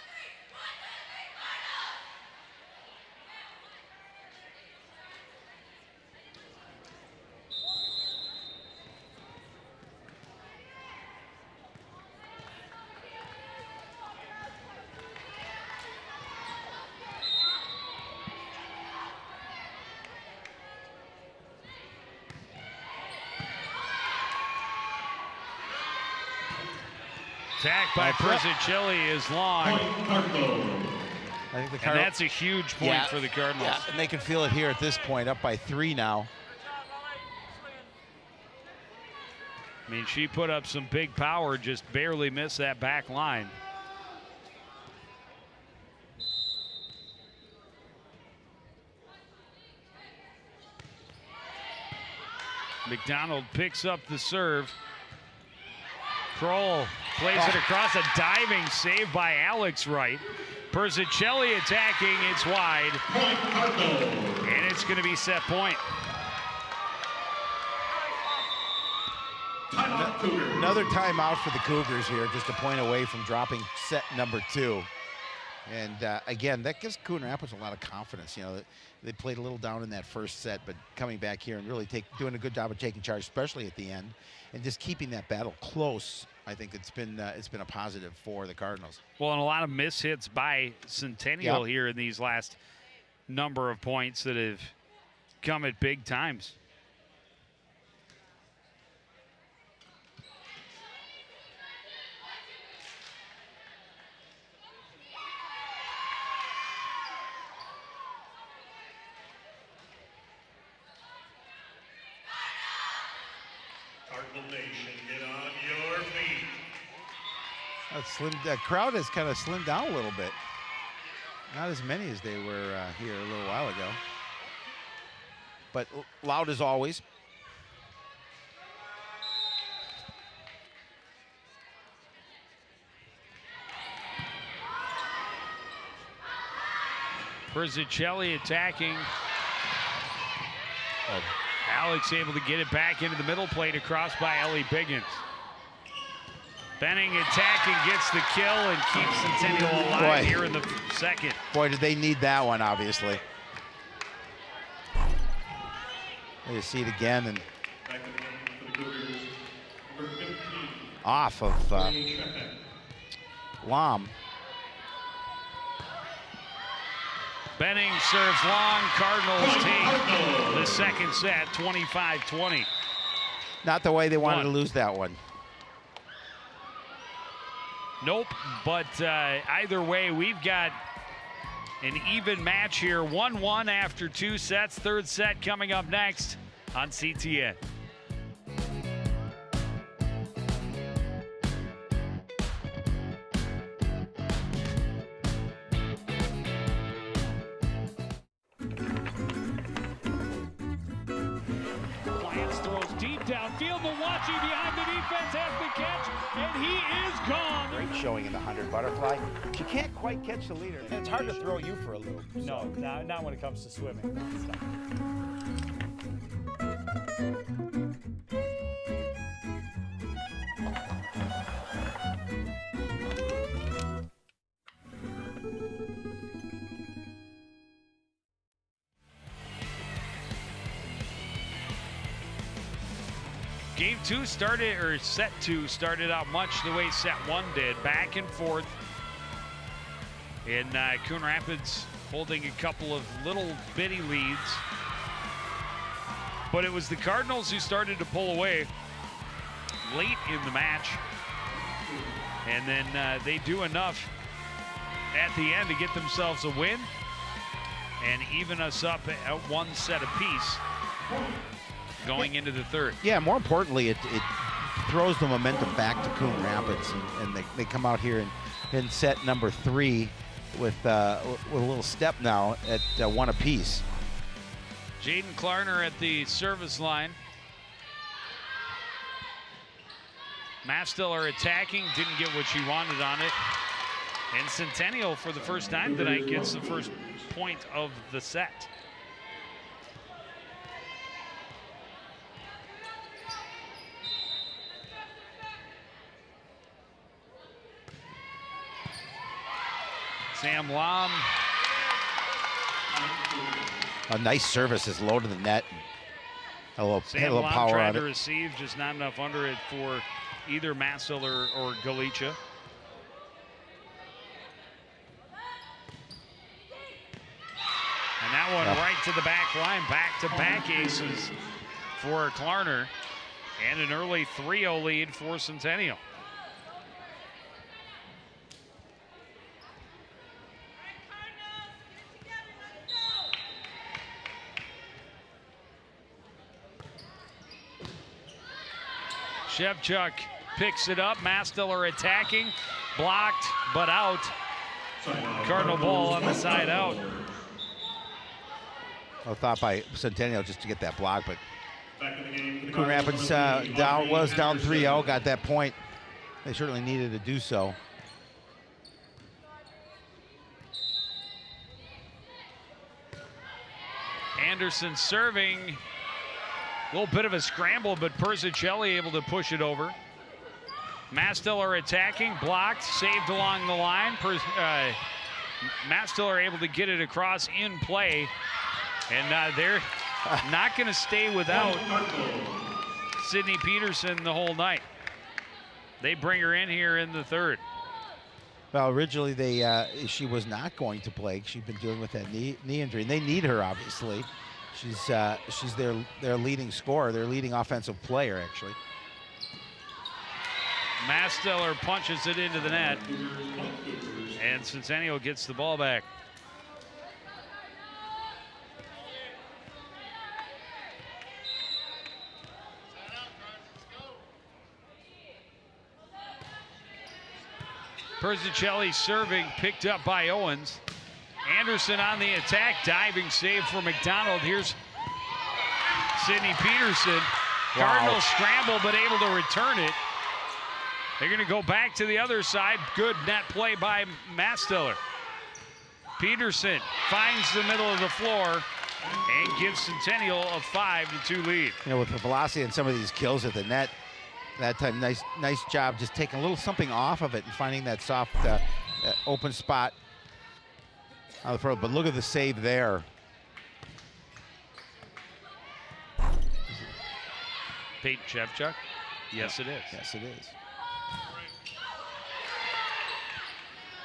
Attack by Persichilli is long. I think the And that's a huge point for the Cardinals. Yeah, and they can feel it here at this point, up by 3 now. I mean, she put up some big power, just barely missed that back line. McDonald picks up the serve. Kroll plays it across, a diving save by Alex Wright. Persichilli attacking, it's wide. And it's going to be set point. Another timeout for the Cougars here, just a point away from dropping set number 2. And again, that gives Coon Rapids a lot of confidence. You know, they played a little down in that first set, but coming back here and really doing a good job of taking charge, especially at the end, and just keeping that battle close. I think it's been a positive for the Cardinals. Well, and a lot of mishits by Centennial here in these last number of points that have come at big times. Nation, get on your feet. The crowd has kind of slimmed down a little bit. Not as many as they were here a little while ago. But loud as always. Persichilli attacking. Alex able to get it back into the middle, plate across by Ellie Biggins. Benning attacking, gets the kill, and keeps Centennial alive here in the second. Boy, did they need that one, obviously. You see it again, and off of Lom. Benning serves long. Cardinals take the second set, 25-20. Not the way they wanted to lose that one. Nope, but either way, we've got an even match here. 1-1 after 2 sets. Third set coming up next on CTN. Downfield, Mawachi behind the defense has the catch, and he is gone. Great showing in the 100 butterfly. She can't quite catch the leader. And it's hard to throw you for a loop. No, not when it comes to swimming. Game 2 started, or set 2 started out much the way set 1 did, back and forth. And Coon Rapids holding a couple of little bitty leads. But it was the Cardinals who started to pull away late in the match. And then they do enough at the end to get themselves a win and even us up at 1 set apiece going into the third. Yeah, more importantly, it throws the momentum back to Coon Rapids, and they come out here in set number 3 with a little step now at 1 apiece. Jaden Klarner at the service line. Mastiller attacking, didn't get what she wanted on it. And Centennial, for the first time tonight, gets the first point of the set. Sam Lom. A nice service is low to the net. A little Sam Lom power tried on to it. receive, just not enough under it for either Mastiller or Galicia. And that one right to the back line. Back-to-back aces for Klarner. And an early 3-0 lead for Centennial. Shevchuk picks it up. Mastiller attacking. Blocked, but out. Cardinal ball on the side out. Well, thought by Centennial just to get that block, but Back in the game. Coon Rapids down 3-0, got that point. They certainly needed to do so. Anderson serving. A little bit of a scramble, but Persicelli able to push it over. Mastiller attacking, blocked, saved along the line. Mastiller able to get it across in play. And they're not going to stay without Sydney Peterson the whole night. They bring her in here in the third. Well, originally she was not going to play. She'd been dealing with that knee injury, and they need her obviously. She's their leading scorer, their leading offensive player actually. Mastiller punches it into the net, and Centennial gets the ball back. Persicelli serving, picked up by Owens. Anderson on the attack, diving save for McDonald. Here's Sydney Peterson. Wow. Cardinals scramble, but able to return it. They're going to go back to the other side. Good net play by Mastiller. Peterson finds the middle of the floor and gives Centennial a 5-2 lead. You know, with the velocity and some of these kills at the net, that time, nice job just taking a little something off of it and finding that soft open spot on the front. But look at the save there. Peyton Shevchuk. Yes, it is. Yes, it is.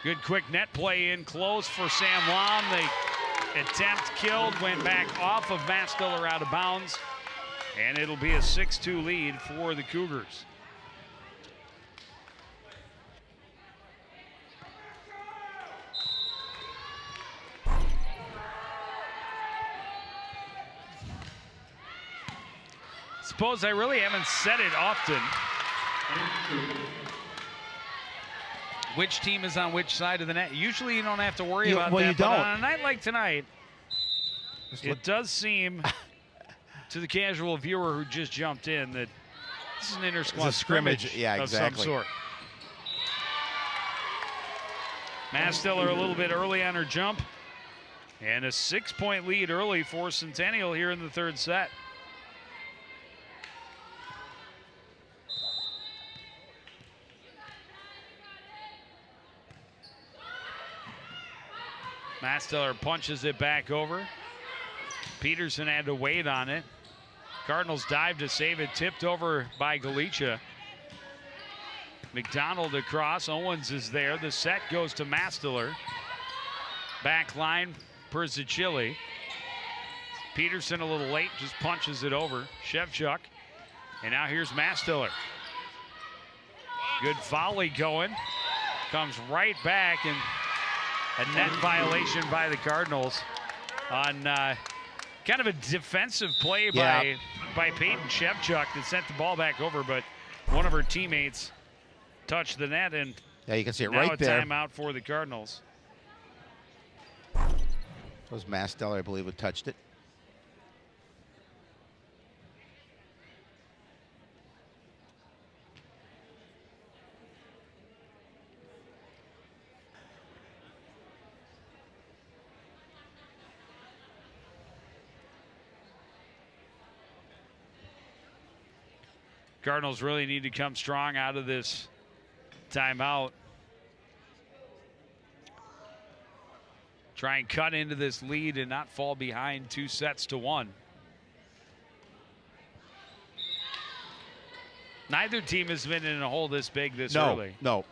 Good quick net play in close for Sam Lom. The attempt killed, went back off of Mastiller out of bounds. And it'll be a 6-2 lead for the Cougars. Suppose I really haven't said it often. Which team is on which side of the net? Usually you don't have to worry about that. You don't. But on a night like tonight, it does seem to the casual viewer who just jumped in that this is an inter-squad scrimmage yeah, exactly. of some sort. Mastiller a little bit early on her jump, and a 6-point lead early for Centennial here in the third set. Mastiller punches it back over. Peterson had to wait on it. Cardinals dive to save it, tipped over by Galicia. McDonald across, Owens is there. The set goes to Mastiller. Back line, Persicelli. Peterson a little late, just punches it over. Shevchuk, and now here's Mastiller. Good volley going, comes right back, and a net violation by the Cardinals on kind of a defensive play by Peyton Shevchuk that sent the ball back over, but one of her teammates touched the net, and yeah, you can see it now right there. A timeout for the Cardinals. It was Mastella, I believe, who touched it. Cardinals really need to come strong out of this timeout. Try and cut into this lead and not fall behind 2-1. Neither team has been in a hole this big this early. No,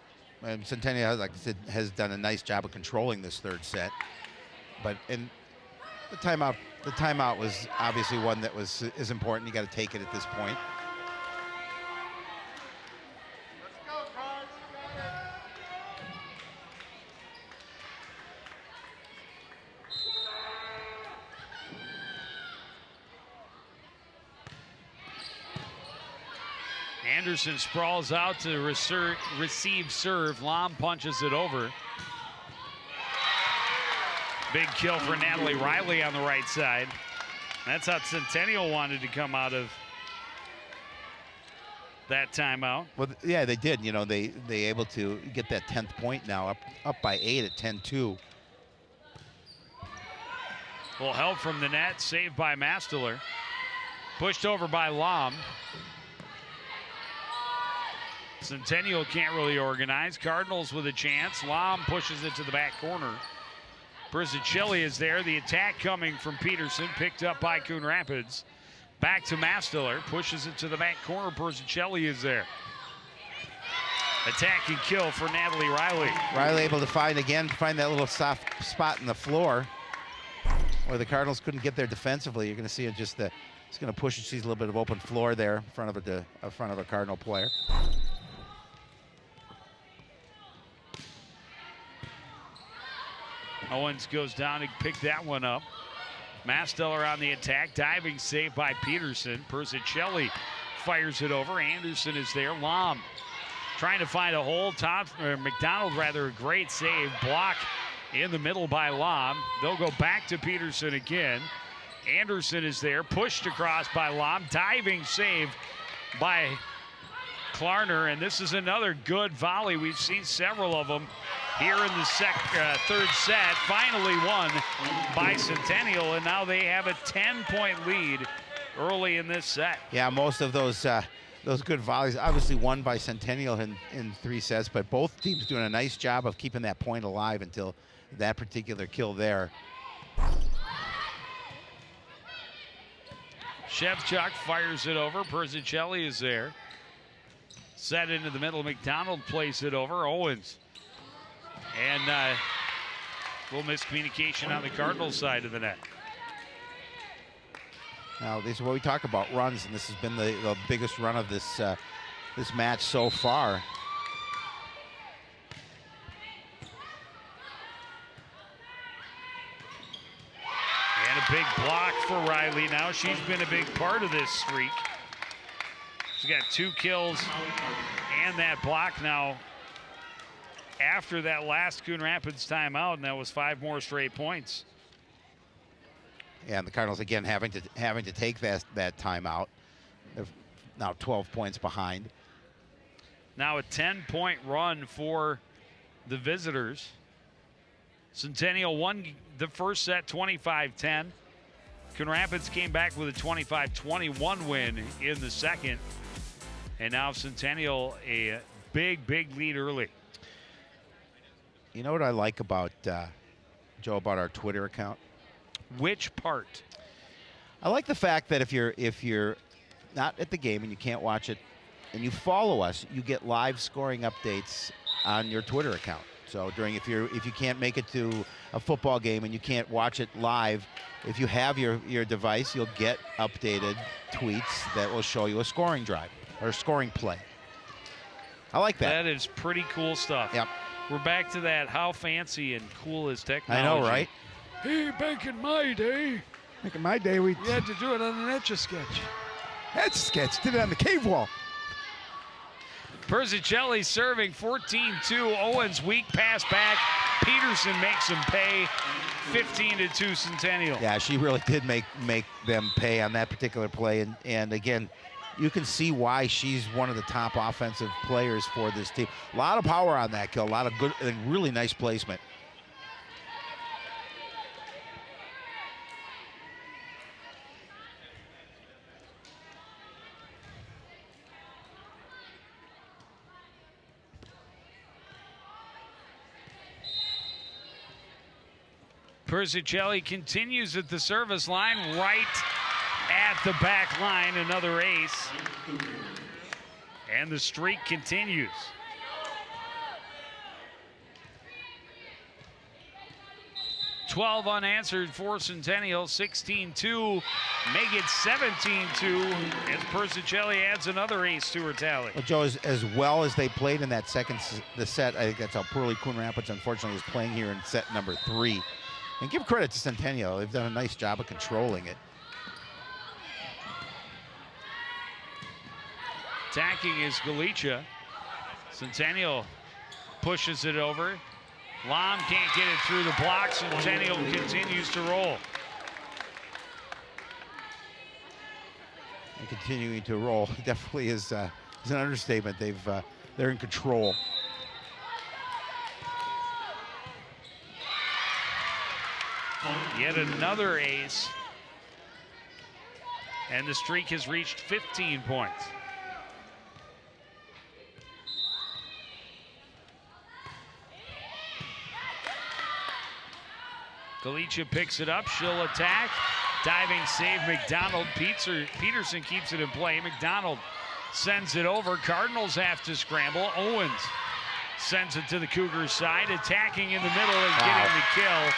and Centennial, like I said, has done a nice job of controlling this third set. But in the timeout was obviously one that is important. You got to take it at this point. Anderson sprawls out to receive serve. Lom punches it over. Big kill for Natalie Riley on the right side. That's how Centennial wanted to come out of that timeout. Well, yeah, they did. You know, they able to get that 10th point now, up by 8 at 10-2. Well, help from the net, saved by Masteler. Pushed over by Lom. Centennial can't really organize. Cardinals with a chance. Lom pushes it to the back corner. Brizzicelli is there. The attack coming from Peterson, picked up by Coon Rapids. Back to Masteler, pushes it to the back corner. Brizzicelli is there. Attack and kill for Natalie Riley. Riley able to find that little soft spot in the floor where the Cardinals couldn't get there defensively. You're going to see it just it's going to push it. Sees a little bit of open floor there in front of a Cardinal player. Owens goes down and picked that one up. Masteller on the attack, diving save by Peterson. Brizzicelli fires it over. Anderson is there. Lom trying to find a hole. McDonald, a great save. Block in the middle by Lom. They'll go back to Peterson again. Anderson is there, pushed across by Lom. Diving save by Klarner, and this is another good volley. We've seen several of them here in the third set. Finally won by Centennial, and now they have a 10-point lead early in this set. Yeah, most of those good volleys obviously won by Centennial in 3 sets, but both teams doing a nice job of keeping that point alive until that particular kill there. Shevchuk fires it over. Brizzicelli is there. Set into the middle. McDonald plays it over. Owens. And a little miscommunication on the Cardinals side of the net. Now, this is what we talk about, runs, and this has been the biggest run of this match so far. And a big block for Riley now. She's been a big part of this streak. She's got 2 kills and that block now after that last Coon Rapids timeout, and that was 5 more straight points. Yeah, and the Cardinals again having to take that timeout. They're now 12 points behind. Now a 10-point run for the visitors. Centennial won the first set 25-10. Coon Rapids came back with a 25-21 win in the second. And now Centennial a big lead early. You know what I like about, Joe, about our Twitter account? Which part? I like the fact that if you're not at the game and you can't watch it and you follow us, you get live scoring updates on your Twitter account. So if you can't make it to a football game and you can't watch it live, if you have your device, you'll get updated tweets that will show you a scoring drive or a scoring play. I like that. That is pretty cool stuff. Yep. We're back to that. How fancy and cool is technology? I know, right? Hey, back in my day, Back in my day, we you had to do it on an Etch-a-Sketch. Etch-a-Sketch, did it on the cave wall. Brizzicelli serving 14-2. Owens weak pass back. Peterson makes him pay. 15-2 Centennial. Yeah, she really did make them pay on that particular play. And again, you can see why she's one of the top offensive players for this team. A lot of power on that kill. A lot of good and really nice placement. Brizzicelli continues at the service line, right at the back line, another ace. And the streak continues. $12 unanswered for Centennial, 16-2, make it 17-2 as Brizzicelli adds another ace to her tally. Well, Joe, as well as they played in that the set, I think that's how poorly Coon Rapids, unfortunately, is playing here in set number 3. And give credit to Centennial. They've done a nice job of controlling it. Attacking is Galicia. Centennial pushes it over. Lom can't get it through the block. Centennial continues to roll. And continuing to roll definitely is an understatement. They're in control. Yet another ace. And the streak has reached 15 points. Galicia picks it up. She'll attack. Diving save, McDonald. Peterson keeps it in play. McDonald sends it over. Cardinals have to scramble. Owens sends it to the Cougars' side. Attacking in the middle and getting the kill.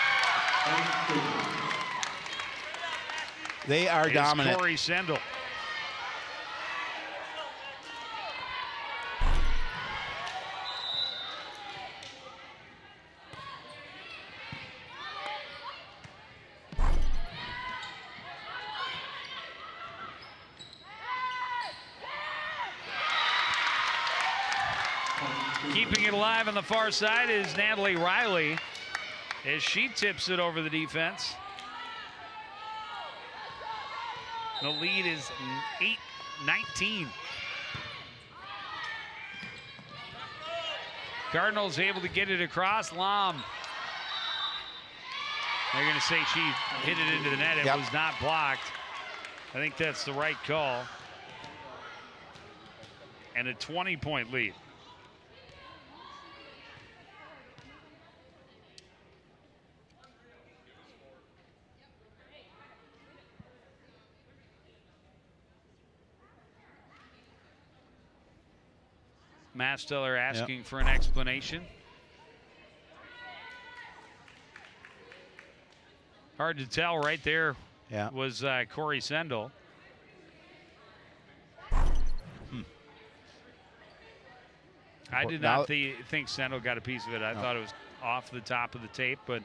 They are dominant. Corey Sendel. Keeping it alive on the far side is Natalie Riley as she tips it over the defense. The lead is 8-19. Cardinals able to get it across. Lom. They're going to say she hit it into the net. It was not blocked. I think that's the right call. And a 20-point lead. Masteller asking for an explanation. Hard to tell right there. Was Corey Sendel. I did not think Sendel got a piece of it. I thought it was off the top of the tape, but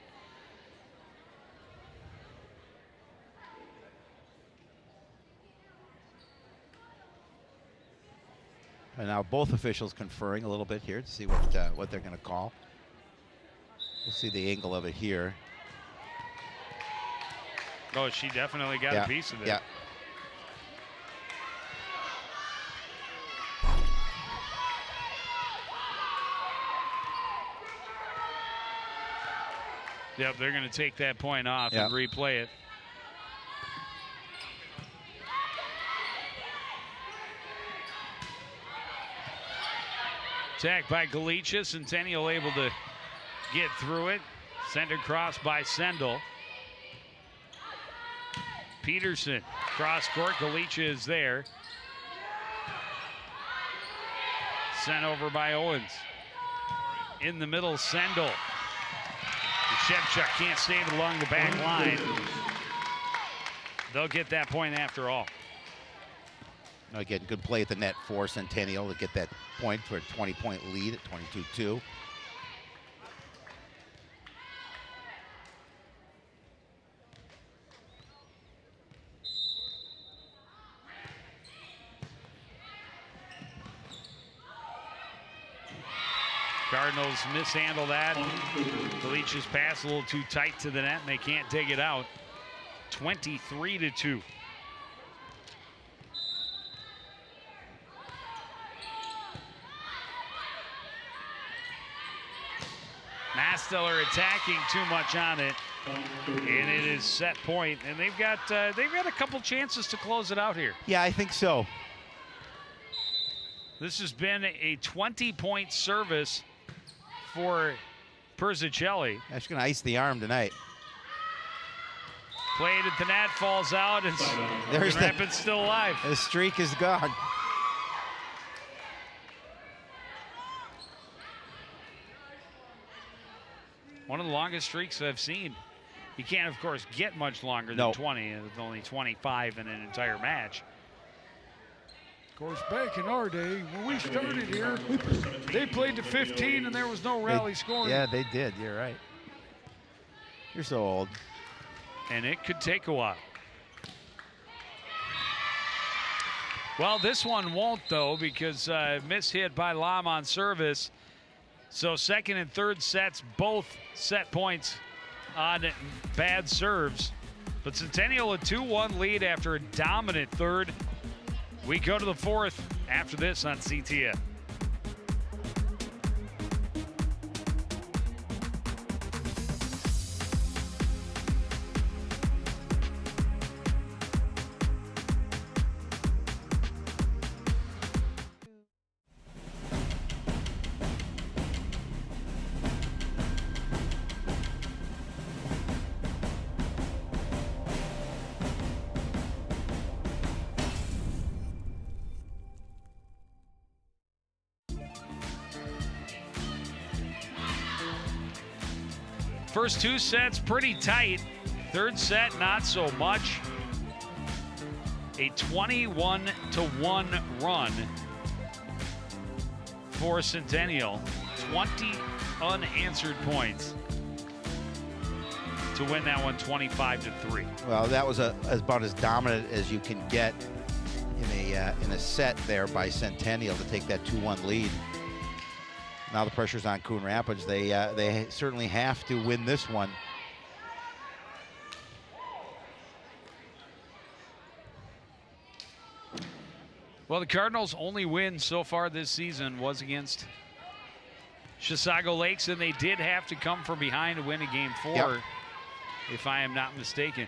and now both officials conferring a little bit here to see what they're going to call. We'll see the angle of it here. Oh, she definitely got a piece of it. Yeah. Yep, they're going to take that point off and replay it. Attack by Galicia. Centennial able to get through it. Sent across by Sendel. Peterson, cross court. Galicia is there. Sent over by Owens. In the middle, Sendel. Shevchuk can't save it along the back line. They'll get that point after all. Again, good play at the net for Centennial to get that point for a 20-point lead at 22-2. Cardinals mishandle that. Galicia's pass a little too tight to the net, and they can't dig it out. 23-2. Masteller attacking too much on it, and it is set point. And they've got a couple chances to close it out here. Yeah, I think so. This has been a 20-point service for Persicelli. That's going to ice the arm tonight. Played at the net, falls out, and there's Rapids still alive. The streak is gone. One of the longest streaks I've seen. You can't, of course, get much longer than 20. It's only 25 in an entire match. Of course, back in our day, when we started here, they played to 15 and there was no rally scoring. Yeah, they did. You're right. You're so old. And it could take a while. Well, this one won't, though, because miss hit by Lam on service. So second and third sets, both set points on bad serves. But Centennial a 2-1 lead after a dominant third. We go to the fourth after this on CTN. First two sets pretty tight. Third set not so much. A 21-1 run for Centennial. 20 unanswered points to win that one 25-3. Well, that was about as dominant as you can get in a set there by Centennial to take that 2-1 lead. Now the pressure's on Coon Rapids. They certainly have to win this one. Well, the Cardinals' only win so far this season was against Chisago Lakes, and they did have to come from behind to win a game 4, yep, if I am not mistaken.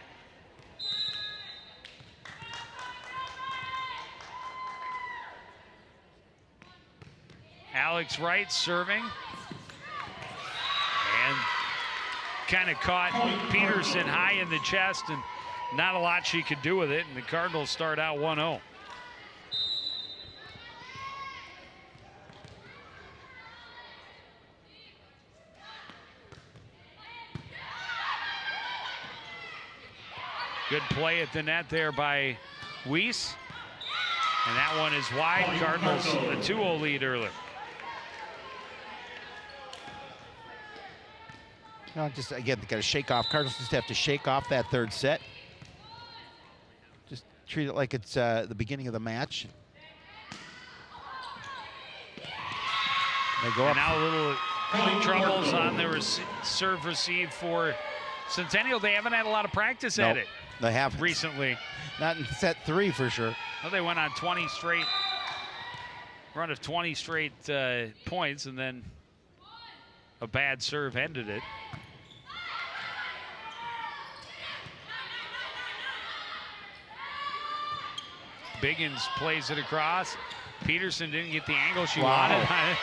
Alex Wright serving. And kind of caught Peterson high in the chest, and not a lot she could do with it. And the Cardinals start out 1-0. Good play at the net there by Weiss. And that one is wide. Cardinals a 2-0 lead early. No, just again, they got to shake off. Cardinals just have to shake off that third set. Just treat it like it's the beginning of the match. They go and up. now a little troubles on the serve receive for Centennial. They haven't had a lot of practice at it. They haven't recently. Not in set 3 for sure. Well, they went on 20 straight run of 20 straight points, and then a bad serve ended it. Biggins plays it across. Peterson didn't get the angle she wanted. A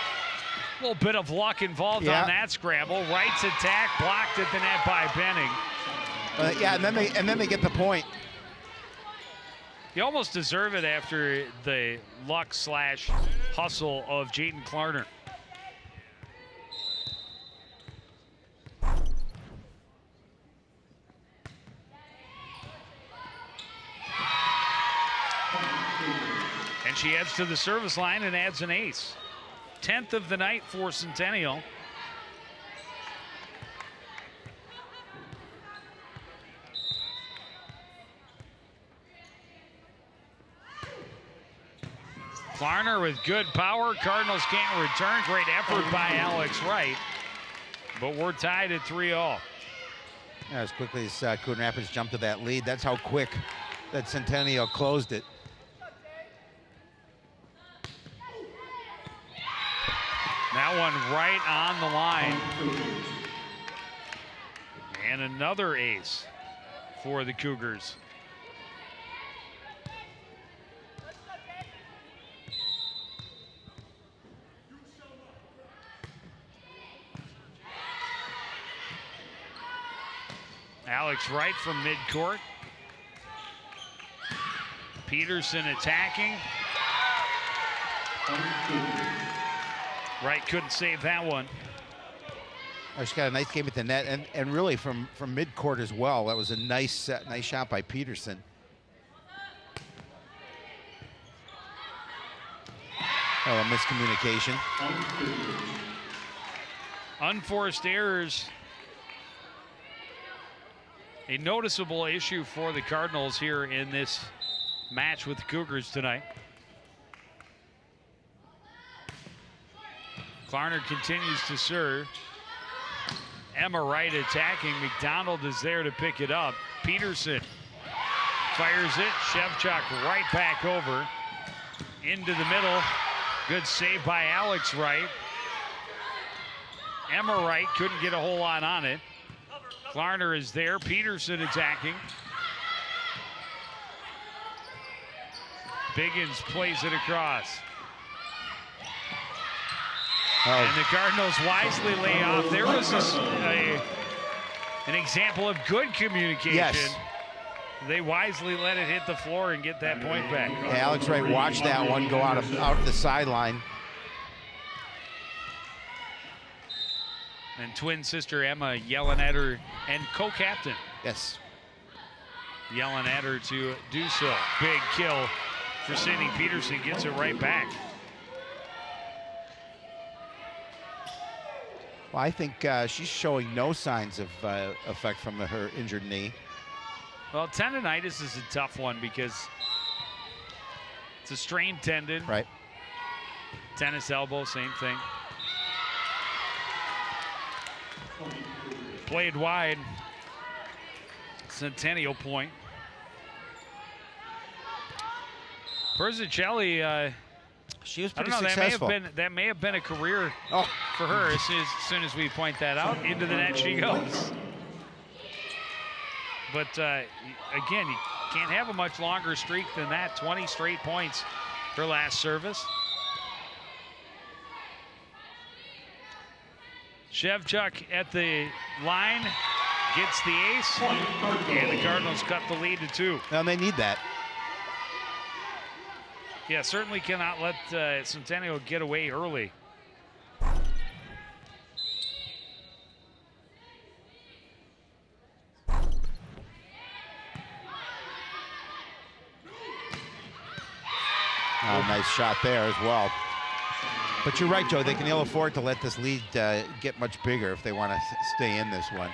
little bit of luck involved on that scramble. Wright's attack blocked at the net by Benning. Yeah, and then they get the point. You almost deserve it after the luck / hustle of Jaden Klarner. And she heads to the service line and adds an ace. 10th of the night for Centennial. Klarner with good power. Cardinals can't return. Great effort by Alex Wright. But we're tied at 3-all. Yeah, as quickly as Coon Rapids jumped to that lead, that's how quick that Centennial closed it. That one right on the line. And another ace for the Cougars. Alex Wright from midcourt. Peterson attacking. Wright couldn't save that one. She's got a nice game at the net, and really from midcourt as well. That was a nice shot by Peterson. Oh, a miscommunication. Unforced errors. A noticeable issue for the Cardinals here in this match with the Cougars tonight. Klarner continues to serve. Emma Wright attacking. McDonald is there to pick it up. Peterson fires it. Shevchuk right back over. Into the middle. Good save by Alex Wright. Emma Wright couldn't get a whole lot on it. Klarner is there. Peterson attacking. Biggins plays it across. And the Cardinals wisely lay off. There was an example of good communication. Yes. They wisely let it hit the floor and get that point back. Yeah, Alex Wright watched that one go out the sideline. And twin sister Emma yelling at her, and co-captain Yes. yelling at her to do so. Big kill for Sydney Peterson, gets it right back. Well, I think she's showing no signs of effect from her injured knee. Well, tendonitis is a tough one because it's a strained tendon. Right. Tennis elbow, same thing. Played wide. Centennial point. Persicelli, She was I don't pretty know, successful. that may have been a career Oh. for her. As soon as we point that out, into the net she goes. But again, you can't have a much longer streak than that. 20 straight points her last service. Shevchuk at the line, gets the ace, and the Cardinals cut the lead to 2. Well, they need that. Yeah, certainly cannot let Centennial get away early. Oh, nice shot there as well. But you're right, Joe. They can ill afford to let this lead get much bigger if they want to stay in this one.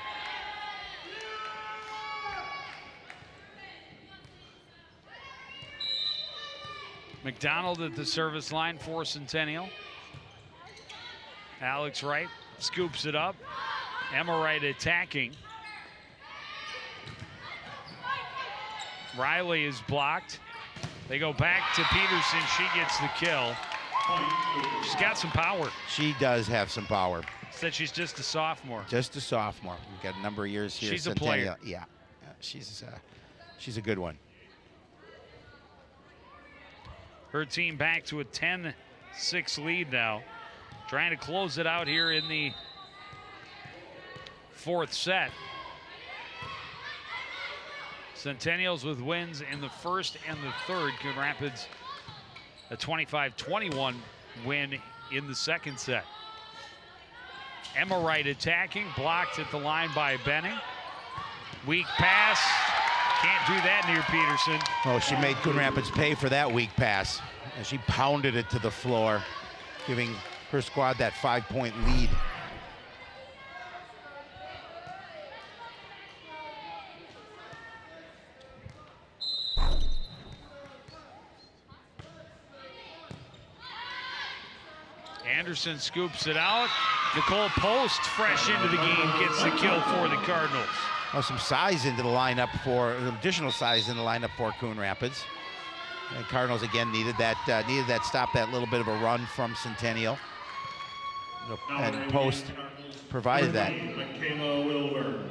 McDonald at the service line for Centennial. Alex Wright scoops it up. Emma Wright attacking. Riley is blocked. They go back to Peterson. She gets the kill. She's got some power. She does have some power. Said she's just a sophomore. Just a sophomore. We've got a number of years here. She's a Centennial. player. Yeah, she's a good one. Her team back to a 10-6 lead now. Trying to close it out here in the 4th set. Centennials with wins in the 1st and the 3rd. Coon Rapids a 25-21 win in the 2nd set. Emma Wright attacking, blocked at the line by Benning. Weak pass, can't do that near Peterson. Oh, she made Coon Rapids pay for that weak pass. And she pounded it to the floor, giving her squad that 5-point lead. Anderson scoops it out. Nicole Post, fresh into the game, gets the kill for the Cardinals. Oh, some size into the lineup for additional size in the lineup for Coon Rapids. And Cardinals again needed that stop, that little bit of a run from Centennial. And Post provided that. Michaela Wilbur.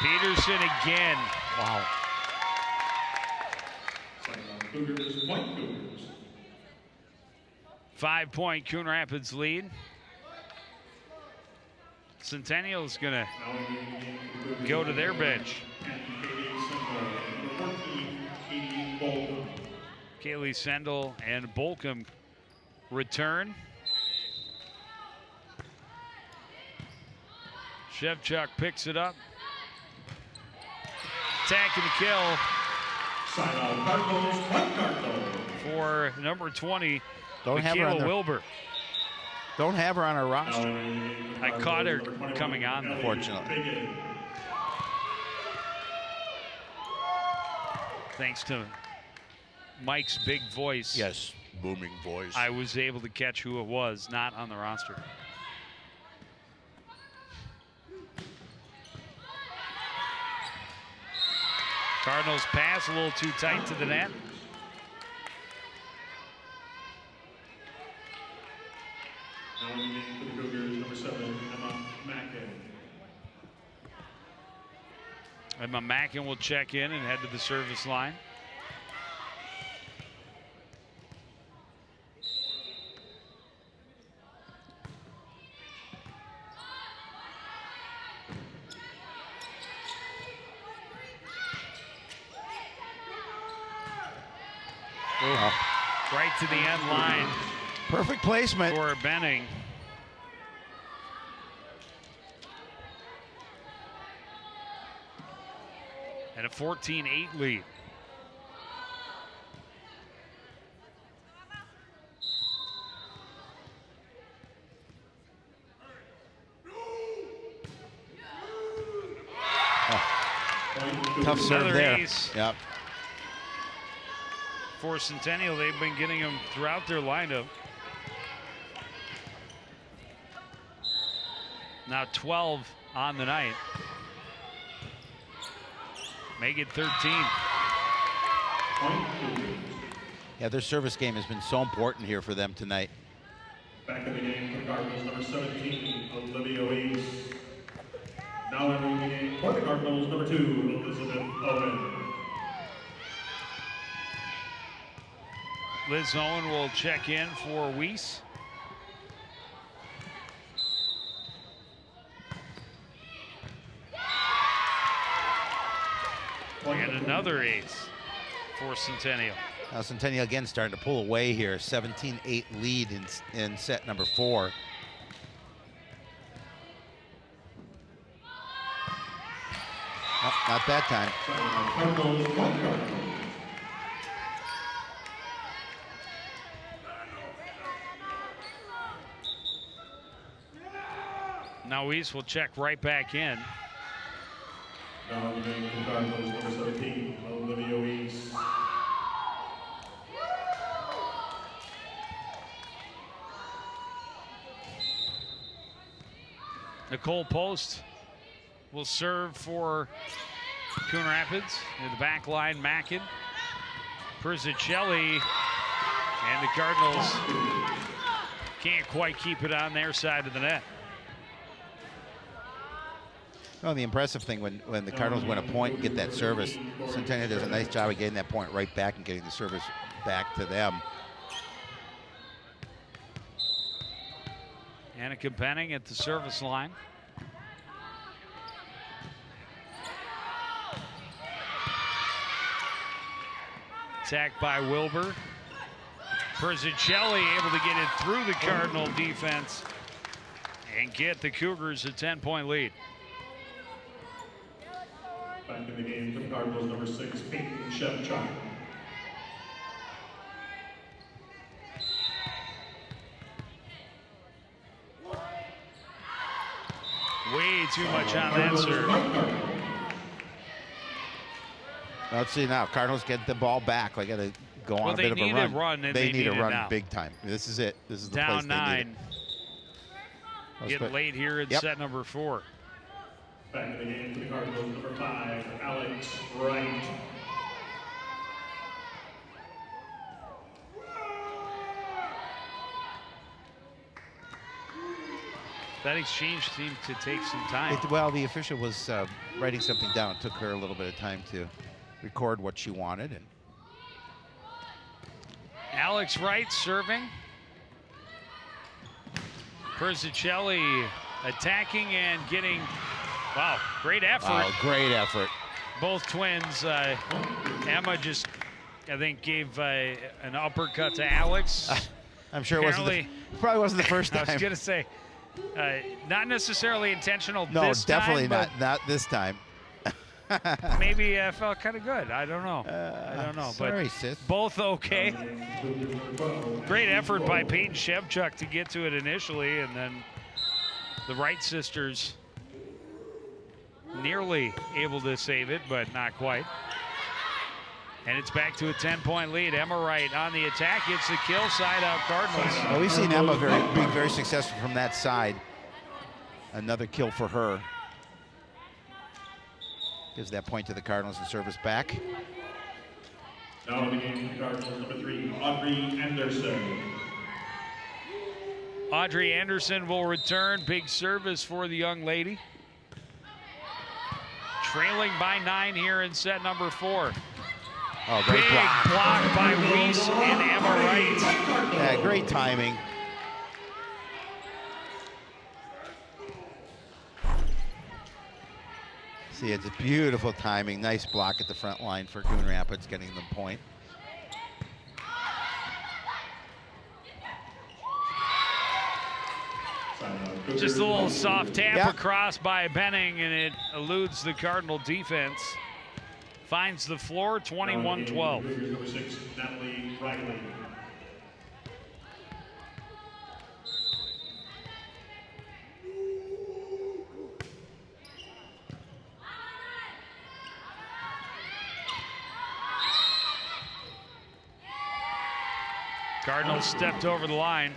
Peterson again. Wow. Cougars, point Cougars. 5-point Coon Rapids lead. Centennial's gonna go to their bench. Kaylee Sendel and Bolcom return. Shevchuk picks it up. Attacking the kill for number 20, Michaela Wilbur. Don't have her on our roster. I caught her coming on, unfortunately. Thanks to Mike's big voice. Yes, booming voice. I was able to catch who it was, not on the roster. Cardinals pass a little too tight to the net. Now in the game for the Cougars, number 7, Emma Mackin. Emma Mackin will check in and head to the service line. Right to the end line Perfect placement. for Benning. And a 14-8 lead. Tough serve Another there. ace. Yep. For Centennial, they've been getting them throughout their lineup. Now 12 on the night. Make it 13. Yeah, their service game has been so important here for them tonight. Back in the game for the Cardinals, number 17, Olivia Weiss. Now entering the game for the Cardinals, number 2, Elizabeth Owen. Liz Owen will check in for Weiss. And another ace for Centennial. Now Centennial again starting to pull away here. 17-8 lead in set number 4. Oh, not that time. Cardinals, 1 Cardinals. Now Weiss will check right back in. Now in the game for the Cardinals, number 17, Olivia Weiss. Nicole Post will serve for Coon Rapids. In the back line, Mackin, Persicelli, and the Cardinals can't quite keep it on their side of the net. Oh, the impressive thing when the Cardinals win a point and get that service, Centennial does a nice job of getting that point right back and getting the service back to them. Annika Benning at the service line. Attacked by Wilbur. Persicelli able to get it through the Cardinal defense and get the Cougars a 10-point lead. Back in the game for the Cardinals, number 6, Peyton Shevchuk. Way too much on that serve. Let's see now. Cardinals get the ball back. They got to go on a bit of a run. And they need a run now. big time. This is it. This is the Down place they need 9. it. Getting late here in set number 4. Back in the game for the Cardinals, number 5, Alex Wright. That exchange seemed to take some time. Well, the official was writing something down. It took her a little bit of time to record what she wanted. And Alex Wright serving. Persicelli attacking and getting, wow, great effort. wow, great effort. Both twins, Emma just, I think, gave an uppercut to Alex. I'm sure it probably wasn't the first time. I was going to say, not necessarily intentional No, this time. definitely not this time. Maybe felt kind of good. I don't know. I don't know. Sorry, but sis. both okay. Great effort by Peyton Shevchuk to get to it initially, and then the Wright sisters nearly able to save it, but not quite. And it's back to a 10-point lead. Emma Wright on the attack, gets the kill, side out Cardinals. Well, we've seen Emma being very successful from that side. Another kill for her. Gives that point to the Cardinals and service back. Now in the game for the Cardinals, number 3, Audrey Anderson. Audrey Anderson will return. Big service for the young lady. Trailing by 9 here in set number 4. Oh, great Big block by Weiss and Emma Wright. Yeah, great timing. See, it's a beautiful timing. Nice block at the front line for Coon Rapids, getting them point. Just a little soft tap Yeah. across by Benning, and it eludes the Cardinal defense. Finds the floor, 21-12. Number 6, Natalie Riley. Cardinals stepped over the line.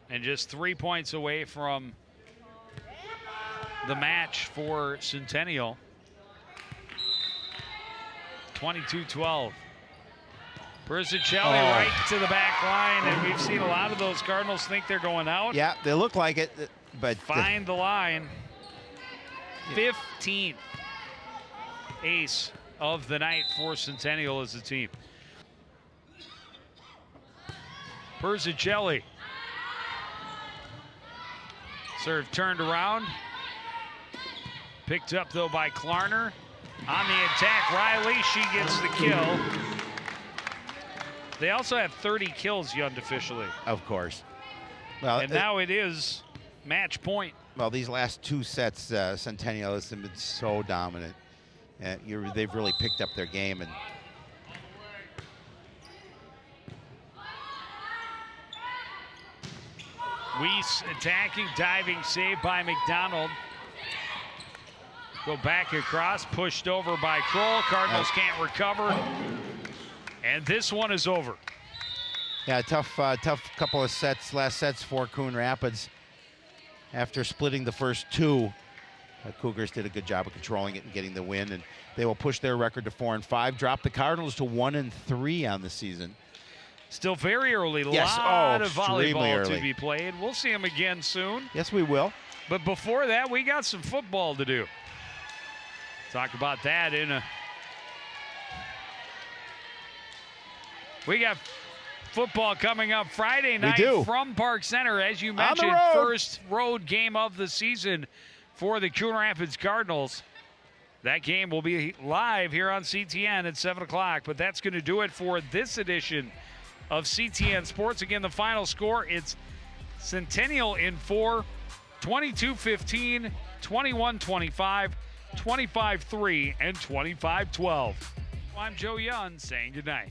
And just 3 points away from the match for Centennial. 22-12. Persicelli right to the back line, and we've seen a lot of those Cardinals think they're going out. Yeah, they look like it, but Find the line. 15th ace of the night for Centennial as a team. Persicelli. Serve turned around. Picked up though by Klarner. On the attack, Riley, she gets the kill. They also have 30 kills unofficially. of course. Well, And now it is match point. well, these last 2 sets, Centennial has been so dominant. They've really picked up their game. And Weiss attacking, diving, saved by McDonald. Go back across, pushed over by Kroll. Cardinals can't recover. And this one is over. yeah, tough couple of sets, last sets for Coon Rapids. After splitting the first 2, Cougars did a good job of controlling it and getting the win, and they will push their record to 4-5, drop the Cardinals to 1-3 on the season. Still very early. Yes, Lot of extremely volleyball early. to be played. We'll see them again soon. Yes, we will. But before that, we got some football to do. Talk about that in a... We got football coming up Friday night from Park Center. As you mentioned, first road game of the season for the Coon Rapids Cardinals. That game will be live here on CTN at 7 o'clock. But that's going to do it for this edition of CTN Sports. Again, the final score, it's Centennial in 4, 22-15, 21-25, 25-3, and 25-12. I'm Joe Young saying goodnight.